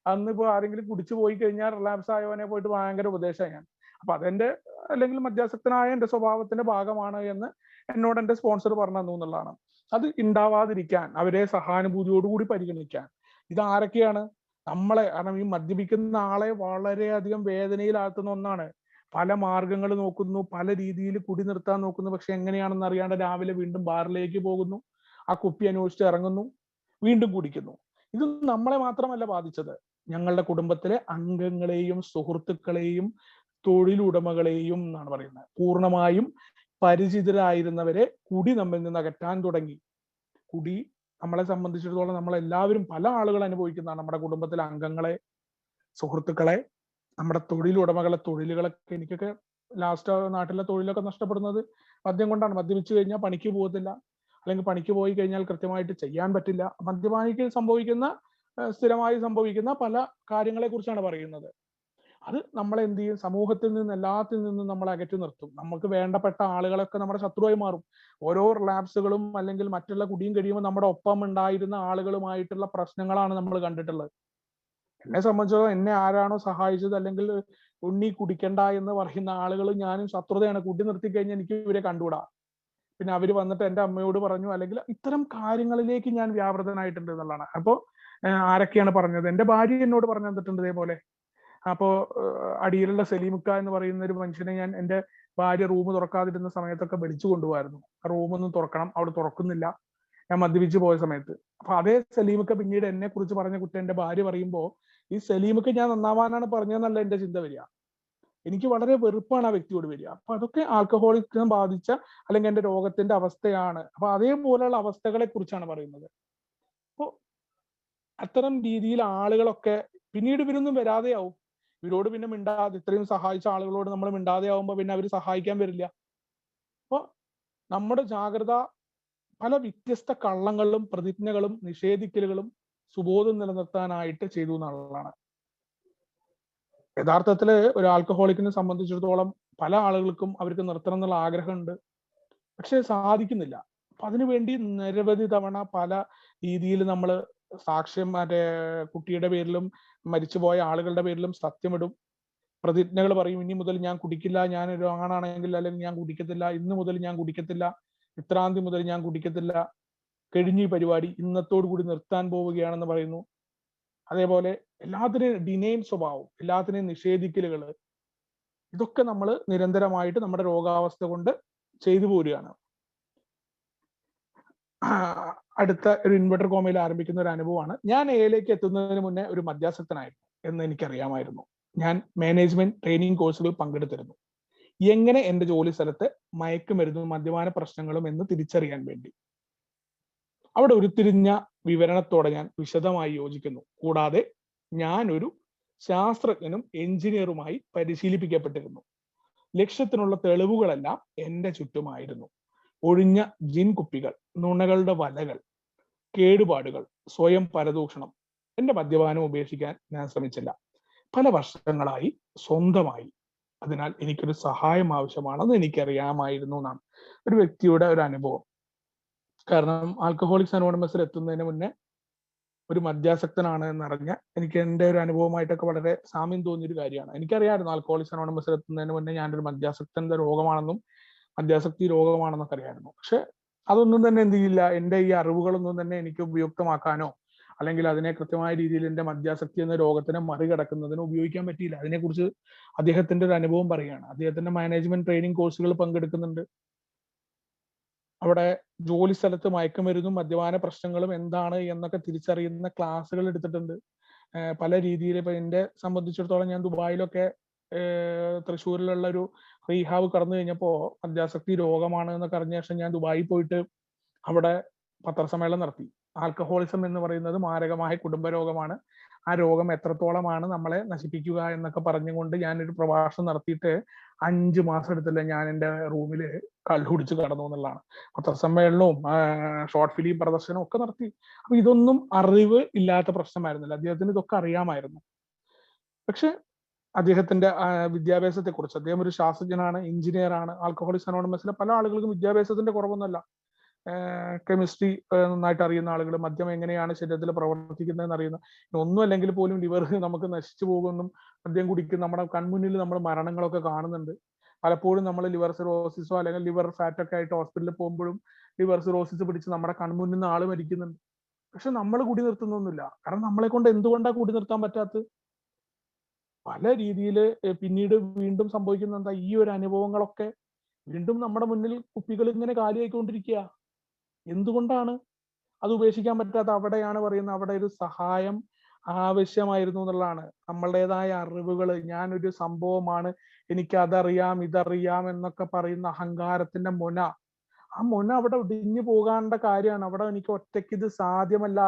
അന്നിപ്പോ ആരെങ്കിലും കുടിച്ചു പോയി കഴിഞ്ഞാൽ റിലാപ്സ് ആയവനെ പോയിട്ട് ഭയങ്കര ഉപദേശമാണ് ഞാൻ. അപ്പൊ അതെന്റെ അല്ലെങ്കിൽ മദ്യാസക്തനായ എന്റെ സ്വഭാവത്തിന്റെ ഭാഗമാണ് എന്ന് എന്നോട് എന്റെ സ്പോൺസർ പറഞ്ഞു തന്നു എന്നുള്ളതാണ്. അത് ഉണ്ടാവാതിരിക്കാൻ അവരെ സഹാനുഭൂതിയോടുകൂടി പരിഗണിക്കാൻ. ഇത് ആരൊക്കെയാണ്? നമ്മളെ, കാരണം ഈ മദ്യപിക്കുന്ന ആളെ വളരെയധികം വേദനയിലാഴ്ത്തുന്ന ഒന്നാണ്. പല മാർഗങ്ങൾ നോക്കുന്നു, പല രീതിയിൽ കുടി നിർത്താൻ നോക്കുന്നു. പക്ഷെ എങ്ങനെയാണെന്ന് അറിയാണ്ട് രാവിലെ വീണ്ടും ബാറിലേക്ക് പോകുന്നു, ആ കുപ്പി അന്വേഷിച്ച് ഇറങ്ങുന്നു, വീണ്ടും കുടിക്കുന്നു. ഇത് നമ്മളെ മാത്രമല്ല ബാധിച്ചത്, ഞങ്ങളുടെ കുടുംബത്തിലെ അംഗങ്ങളെയും സുഹൃത്തുക്കളെയും തൊഴിലുടമകളെയും എന്നാണ് പറയുന്നത്. പൂർണ്ണമായും പരിചിതരായിരുന്നവരെ കുടി നമ്മിൽ നിന്ന് അകറ്റാൻ തുടങ്ങി. കുടി നമ്മളെ സംബന്ധിച്ചിടത്തോളം നമ്മളെല്ലാവരും, പല ആളുകൾ അനുഭവിക്കുന്നതാണ്. നമ്മുടെ കുടുംബത്തിലെ അംഗങ്ങളെ, സുഹൃത്തുക്കളെ, നമ്മുടെ തൊഴിലുടമകളെ, തൊഴിലുകളൊക്കെ. എനിക്കൊക്കെ ലാസ്റ്റ് നാട്ടിലെ തൊഴിലൊക്കെ നഷ്ടപ്പെടുന്നത് മദ്യം കൊണ്ടാണ്. മദ്യപിച്ചു കഴിഞ്ഞാൽ പണിക്ക് പോകത്തില്ല, അല്ലെങ്കിൽ പണിക്ക് പോയി കഴിഞ്ഞാൽ കൃത്യമായിട്ട് ചെയ്യാൻ പറ്റില്ല. മദ്യപാനിക്ക് സംഭവിക്കുന്ന, സ്ഥിരമായി സംഭവിക്കുന്ന പല കാര്യങ്ങളെ കുറിച്ചാണ് പറയുന്നത്. അത് നമ്മളെ എന്ത് ചെയ്യും? സമൂഹത്തിൽ നിന്ന്, എല്ലാത്തിൽ നിന്നും നമ്മൾ അകറ്റി നിർത്തും. നമുക്ക് വേണ്ടപ്പെട്ട ആളുകളൊക്കെ നമ്മുടെ ശത്രുവായി മാറും. ഓരോ റിലാപ്സുകളും അല്ലെങ്കിൽ മറ്റുള്ള കുടിയും കഴിയുമ്പോൾ നമ്മുടെ ഒപ്പം ഉണ്ടായിരുന്ന ആളുകളുമായിട്ടുള്ള പ്രശ്നങ്ങളാണ് നമ്മൾ കണ്ടിട്ടുള്ളത്. എന്നെ സംബന്ധിച്ചിടത്തോളം എന്നെ ആരാണോ സഹായിച്ചത്, അല്ലെങ്കിൽ ഉണ്ണി കുടിക്കണ്ട എന്ന് പറയുന്ന ആളുകൾ ഞാനും ശത്രുതയാണ്. കുടി നിർത്തി കഴിഞ്ഞാൽ എനിക്ക് ഇവരെ കണ്ടുകൂടാ. പിന്നെ അവര് വന്നിട്ട് എന്റെ അമ്മയോട് പറഞ്ഞു, അല്ലെങ്കിൽ ഇത്തരം കാര്യങ്ങളിലേക്ക് ഞാൻ വ്യാപൃതനായിട്ടുണ്ട് എന്നുള്ളതാണ്. അപ്പോ ആരൊക്കെയാണ് പറഞ്ഞത്? എന്റെ ഭാര്യ എന്നോട് പറഞ്ഞു തന്നിട്ടുണ്ട് ഇതേപോലെ. അപ്പോ അടിയിലുള്ള സലീമുക്ക എന്ന് പറയുന്ന ഒരു മനുഷ്യനെ ഞാൻ, എന്റെ ഭാര്യ റൂം തുറക്കാതിരുന്ന സമയത്തൊക്കെ വിളിച്ചു കൊണ്ടുപോയിരുന്നു. റൂമൊന്നും തുറക്കണം, അവിടെ തുറക്കുന്നില്ല, ഞാൻ മദ്യപിച്ച് പോയ സമയത്ത്. അപ്പൊ അതേ സലീമൊക്കെ പിന്നീട് എന്നെ കുറിച്ച് പറഞ്ഞ കുറ്റം എന്റെ ഭാര്യ പറയുമ്പോ, ഈ സലീമൊക്കെ ഞാൻ നന്നാവാനാണ് പറഞ്ഞതെന്നല്ല എന്റെ ചിന്ത വരിക. എനിക്ക് വളരെ വെറുപ്പാണ് ആ വ്യക്തിയോട് വരിക. അപ്പൊ അതൊക്കെ ആൽക്കഹോളിസം ബാധിച്ച അല്ലെങ്കിൽ എന്റെ രോഗത്തിന്റെ അവസ്ഥയാണ്. അപ്പൊ അതേപോലെയുള്ള അവസ്ഥകളെ കുറിച്ചാണ് പറയുന്നത്. അപ്പോ അത്തരം രീതിയിൽ ആളുകളൊക്കെ പിന്നീട് ഇവരൊന്നും വരാതെയാവും. ഇവരോട് പിന്നെ മിണ്ടാതെ, ഇത്രയും സഹായിച്ച ആളുകളോട് നമ്മൾ മിണ്ടാതെ ആവുമ്പോ പിന്നെ അവർ സഹായിക്കാൻ വരില്ല. അപ്പൊ നമ്മുടെ ജാഗ്രത പല വ്യത്യസ്ത കള്ളങ്ങളും പ്രതിജ്ഞകളും നിഷേധിക്കലുകളും സുബോധം നിലനിർത്താനായിട്ട് ചെയ്തു എന്നുള്ളതാണ്. യഥാർത്ഥത്തില് ഒരു ആൽക്കഹോളിക്കിനെ സംബന്ധിച്ചിടത്തോളം പല ആളുകൾക്കും അവർക്ക് നിർത്തണം എന്നുള്ള ആഗ്രഹമുണ്ട്, പക്ഷെ സാധിക്കുന്നില്ല. അപ്പൊ അതിനുവേണ്ടി നിരവധി തവണ പല രീതിയിൽ നമ്മൾ സാക്ഷ്യം, മറ്റേ കുട്ടിയുടെ പേരിലും മരിച്ചുപോയ ആളുകളുടെ പേരിലും സത്യമിടും, പ്രതിജ്ഞകൾ പറയും. ഇനി മുതൽ ഞാൻ കുടിക്കില്ല, ഞാനൊരു ആണാണെങ്കിൽ അല്ലെങ്കിൽ ഞാൻ കുടിക്കത്തില്ല, ഇന്ന് മുതൽ ഞാൻ കുടിക്കത്തില്ല, ഇത്രാം തീയതി മുതൽ ഞാൻ കുടിക്കത്തില്ല, കഴിഞ്ഞു ഈ പരിപാടി, ഇന്നത്തോടു കൂടി നിർത്താൻ പോവുകയാണെന്ന് പറയുന്നു. അതേപോലെ എല്ലാത്തിനെയും ഡിനൈൻ സ്വഭാവം, എല്ലാത്തിനെയും നിഷേധിക്കലുകൾ, ഇതൊക്കെ നമ്മൾ നിരന്തരമായിട്ട് നമ്മുടെ രോഗാവസ്ഥ കൊണ്ട് ചെയ്തു പോരുകയാണ്. അടുത്ത ഒരു ഇൻവെർട്ടർ കോമയിൽ ആരംഭിക്കുന്ന ഒരു അനുഭവമാണ്. ഞാൻ എയിലേക്ക് എത്തുന്നതിന് മുന്നേ ഒരു മദ്യാസക്തനായിരുന്നു എന്ന് എനിക്കറിയാമായിരുന്നു. ഞാൻ മാനേജ്മെന്റ് ട്രെയിനിങ് കോഴ്സുകൾ പങ്കെടുത്തിരുന്നു, എങ്ങനെ എന്റെ ജോലി സ്ഥലത്ത് മയക്കുമരുന്നും മദ്യപാന പ്രശ്നങ്ങളും എന്ന് തിരിച്ചറിയാൻ വേണ്ടി. അവിടെ ഉരുത്തിരിഞ്ഞ വിവരണത്തോടെ ഞാൻ വിശദമായി യോജിക്കുന്നു. കൂടാതെ ഞാൻ ഒരു ശാസ്ത്രജ്ഞനും എഞ്ചിനീയറുമായി പരിശീലിപ്പിക്കപ്പെട്ടിരുന്നു. ലക്ഷ്യത്തിനുള്ള തെളിവുകളെല്ലാം എന്റെ ചുറ്റുമായിരുന്നു. ഒഴിഞ്ഞ ജിൻ കുപ്പികൾ, നുണകളുടെ വലകൾ, കേടുപാടുകൾ, സ്വയം പരദൂഷണം. എന്റെ മദ്യപാനം ഉപേക്ഷിക്കാൻ ഞാൻ ശ്രമിച്ചില്ല. പല വർഷങ്ങളായി സ്വന്തമായി. അതിനാൽ എനിക്കൊരു സഹായം ആവശ്യമാണെന്ന് എനിക്കറിയാമായിരുന്നു എന്നാണ് ഒരു വ്യക്തിയുടെ ഒരു അനുഭവം. കാരണം ആൽക്കഹോളിക്സ് അനോണിമസിൽ എത്തുന്നതിന് മുന്നേ ഒരു മദ്യാസക്തനാണ് എന്നറിഞ്ഞ എനിക്ക് എന്റെ ഒരു അനുഭവമായിട്ടൊക്കെ വളരെ സാമ്യം തോന്നിയൊരു കാര്യമാണ്. എനിക്കറിയാമായിരുന്നു ആൽക്കഹോളിക്സ് അനോണിമസിൽ എത്തുന്നതിന് മുന്നേ ഞാനൊരു മദ്യാസക്തന്റെ രോഗമാണെന്നും മദ്യാസക്തി രോഗമാണെന്നൊക്കെ അറിയായിരുന്നു. പക്ഷെ അതൊന്നും തന്നെ എന്ത് ചെയ്യില്ല, എന്റെ ഈ അറിവുകളൊന്നും തന്നെ എനിക്ക് ഉപയുക്തമാക്കാനോ അല്ലെങ്കിൽ അതിനെ കൃത്യമായ രീതിയിൽ എന്റെ മദ്യാസക്തി എന്ന രോഗത്തിനെ മറികടക്കുന്നതിന് ഉപയോഗിക്കാൻ പറ്റിയില്ല. അതിനെക്കുറിച്ച് അദ്ദേഹത്തിന്റെ ഒരു അനുഭവം പറയുകയാണ്. അദ്ദേഹത്തിന്റെ മാനേജ്മെന്റ് ട്രെയിനിങ് കോഴ്സുകൾ പങ്കെടുക്കുന്നുണ്ട്. അവിടെ ജോലി സ്ഥലത്ത് മയക്കുമരുന്നും മദ്യപാന പ്രശ്നങ്ങളും എന്താണ് എന്നൊക്കെ തിരിച്ചറിയുന്ന ക്ലാസ്സുകൾ എടുത്തിട്ടുണ്ട്. പല രീതിയിൽ ഇപ്പൊ എന്നെ സംബന്ധിച്ചിടത്തോളം ഞാൻ ദുബായിലൊക്കെ തൃശ്ശൂരിലുള്ള ഒരു റീഹാബ് കടന്നു കഴിഞ്ഞപ്പോ മദ്യാസക്തി രോഗമാണ് എന്നൊക്കെ അറിഞ്ഞ ശേഷം ഞാൻ ദുബായിൽ പോയിട്ട് അവിടെ പത്രസമ്മേളനം നടത്തി. ആൽക്കഹോളിസം എന്ന് പറയുന്നത് മാരകമായ കുടുംബ രോഗമാണ്, ആ രോഗം എത്രത്തോളമാണ് നമ്മളെ നശിപ്പിക്കുക എന്നൊക്കെ പറഞ്ഞുകൊണ്ട് ഞാനൊരു പ്രഭാഷണം നടത്തിയിട്ട് 5 മാസം എടുത്തില്ല ഞാൻ എൻ്റെ റൂമിൽ കള്ളു കുടിച്ച് കടന്നു എന്നുള്ളതാണ്. പത്രസമ്മേളനവും ഷോർട്ട് ഫിലിം പ്രദർശനവും ഒക്കെ നടത്തി. അപ്പൊ ഇതൊന്നും അറിവ് ഇല്ലാത്ത പ്രശ്നമായിരുന്നില്ല, അദ്ദേഹത്തിന് ഇതൊക്കെ അറിയാമായിരുന്നു. പക്ഷെ അദ്ദേഹത്തിന്റെ വിദ്യാഭ്യാസത്തെ കുറിച്ച്. അദ്ദേഹം ഒരു ശാസ്ത്രജ്ഞനാണ്, എഞ്ചിനീയർ ആണ്. ആൽക്കഹോളിക്സ് അനോണിമസിലെ പല ആളുകൾക്കും വിദ്യാഭ്യാസത്തിന്റെ കുറവൊന്നുമല്ല. കെമിസ്ട്രി നന്നായിട്ട് അറിയുന്ന ആളുകൾ, മദ്യം എങ്ങനെയാണ് ശരീരത്തിൽ പ്രവർത്തിക്കുന്നതെന്ന് അറിയുന്ന, ഒന്നും അല്ലെങ്കിൽ പോലും ലിവർ നമുക്ക് നശിച്ചു പോകുമെന്നും മദ്യം കുടിക്കും നമ്മുടെ കൺമുന്നിൽ നമ്മൾ മരണങ്ങളൊക്കെ കാണുന്നുണ്ട്. പലപ്പോഴും നമ്മൾ ലിവർ സിറോസിസോ അല്ലെങ്കിൽ ലിവർ ഫാറ്റ് ഒക്കെ ആയിട്ട് ഹോസ്പിറ്റലിൽ പോകുമ്പോഴും ലിവർ സിറോസിസ് പിടിച്ച് നമ്മുടെ കൺമുന്നിൽ നിന്ന് ആള് മരിക്കുന്നുണ്ട്. പക്ഷെ നമ്മൾ കുടി നിർത്തുന്നൊന്നുമില്ല. കാരണം നമ്മളെ കൊണ്ട് എന്തുകൊണ്ടാണ് കുടി നിർത്താൻ പറ്റാത്തത്? പല രീതിയിൽ പിന്നീട് വീണ്ടും സംഭവിക്കുന്ന എന്താ, ഈ ഒരു അനുഭവങ്ങളൊക്കെ വീണ്ടും നമ്മുടെ മുന്നിൽ കുപ്പികൾ ഇങ്ങനെ കാലിയായിക്കൊണ്ടിരിക്കുക. എന്തുകൊണ്ടാണ് അത് ഉപേക്ഷിക്കാൻ പറ്റാത്ത? അവിടെയാണ് പറയുന്നത്, അവിടെ ഒരു സഹായം ആവശ്യമായിരുന്നു എന്നുള്ളതാണ്. നമ്മളുടേതായ അറിവുകൾ, ഞാനൊരു സംഭവമാണ്, എനിക്ക് അതറിയാം ഇതറിയാം എന്നൊക്കെ പറയുന്ന അഹങ്കാരത്തിന്റെ മുന, ആ മുന അവിടെ ഒടിഞ്ഞു പോകാണ്ട കാര്യമാണ്. അവിടെ എനിക്ക് ഒറ്റയ്ക്ക് ഇത് സാധ്യമല്ല.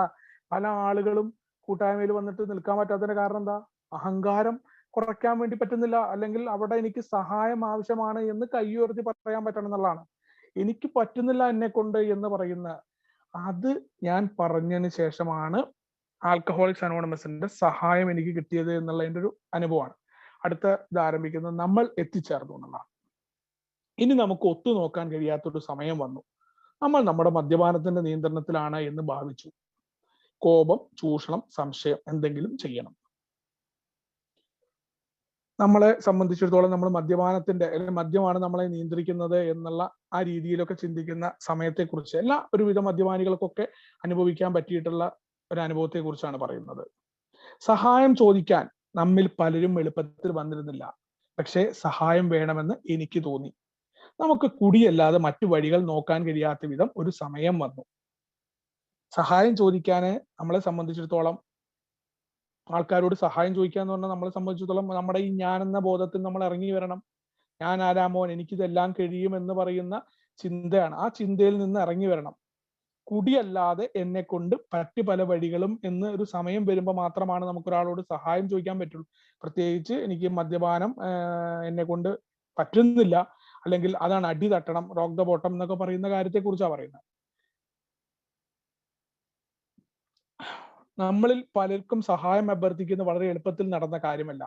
പല ആളുകളും കൂട്ടായ്മയിൽ വന്നിട്ട് നിൽക്കാൻ പറ്റാത്തതിന്റെ കാരണം എന്താ? അഹങ്കാരം കുറയ്ക്കാൻ വേണ്ടി പറ്റുന്നില്ല, അല്ലെങ്കിൽ അവിടെ എനിക്ക് സഹായം ആവശ്യമാണ് എന്ന് കൈ ഉയർത്തി പറയാൻ പറ്റണം എന്നുള്ളതാണ്. എനിക്ക് പറ്റുന്നില്ല എന്നെ കൊണ്ട് എന്ന് പറയുന്ന അത് ഞാൻ പറഞ്ഞതിന് ശേഷമാണ് ആൽക്കഹോളിക്സ് അനോണിമസിന്റെ സഹായം എനിക്ക് കിട്ടിയത് എന്നുള്ളതിന്റെ ഒരു അനുഭവമാണ്. അടുത്ത ഇത് ആരംഭിക്കുന്നത് നമ്മൾ എത്തിച്ചേർന്നു എന്നുള്ളതാണ്. ഇനി നമുക്ക് ഒത്തുനോക്കാൻ കഴിയാത്തൊരു സമയം വന്നു. നമ്മൾ നമ്മുടെ മദ്യപാനത്തിന്റെ നിയന്ത്രണത്തിലാണ് എന്ന് ഭാവിച്ചു. കോപം, ചൂഷണം, സംശയം, എന്തെങ്കിലും ചെയ്യണം. നമ്മളെ സംബന്ധിച്ചിടത്തോളം നമ്മൾ മദ്യപാനത്തിന്റെ, അല്ലെങ്കിൽ മദ്യമാണ് നമ്മളെ നിയന്ത്രിക്കുന്നത് എന്നുള്ള ആ രീതിയിലൊക്കെ ചിന്തിക്കുന്ന സമയത്തെക്കുറിച്ച് എല്ലാ ഒരുവിധ മദ്യപാനികൾക്കൊക്കെ അനുഭവിക്കാൻ പറ്റിയിട്ടുള്ള ഒരു അനുഭവത്തെ കുറിച്ചാണ് പറയുന്നത്. സഹായം ചോദിക്കാൻ നമ്മിൽ പലരും എളുപ്പത്തിൽ വന്നിരുന്നില്ല. പക്ഷേ സഹായം വേണമെന്ന് എനിക്ക് തോന്നി. നമുക്ക് കുടിയല്ലാതെ മറ്റു വഴികൾ നോക്കാൻ കഴിയാത്ത വിധം ഒരു സമയം വന്നു. സഹായം ചോദിക്കാന് നമ്മളെ സംബന്ധിച്ചിടത്തോളം, ആൾക്കാരോട് സഹായം ചോദിക്കുക എന്ന് പറഞ്ഞാൽ നമ്മളെ സംബന്ധിച്ചിടത്തോളം നമ്മുടെ ഈ ഞാൻ എന്ന ബോധത്തിൽ നമ്മൾ ഇറങ്ങി വരണം. ഞാൻ ആരാമോൻ, എനിക്കിതെല്ലാം കഴിയും എന്ന് പറയുന്ന ചിന്തയാണ്. ആ ചിന്തയിൽ നിന്ന് ഇറങ്ങി വരണം. കുടിയല്ലാതെ എന്നെ കൊണ്ട് മറ്റു പല വഴികളും എന്ന് ഒരു സമയം വരുമ്പോൾ മാത്രമാണ് നമുക്ക് ഒരാളോട് സഹായം ചോദിക്കാൻ പറ്റുള്ളൂ. പ്രത്യേകിച്ച് എനിക്ക് മദ്യപാനം എന്നെ കൊണ്ട് പറ്റുന്നില്ല, അല്ലെങ്കിൽ അതാണ് അടി തട്ടണം, റോക്ക് ദ ബോട്ടം എന്നൊക്കെ പറയുന്ന കാര്യത്തെ കുറിച്ചാണ് പറയുന്നത്. നമ്മളിൽ പലർക്കും സഹായം അഭ്യർത്ഥിക്കുന്നത് വളരെ എളുപ്പത്തിൽ നടന്ന കാര്യമല്ല.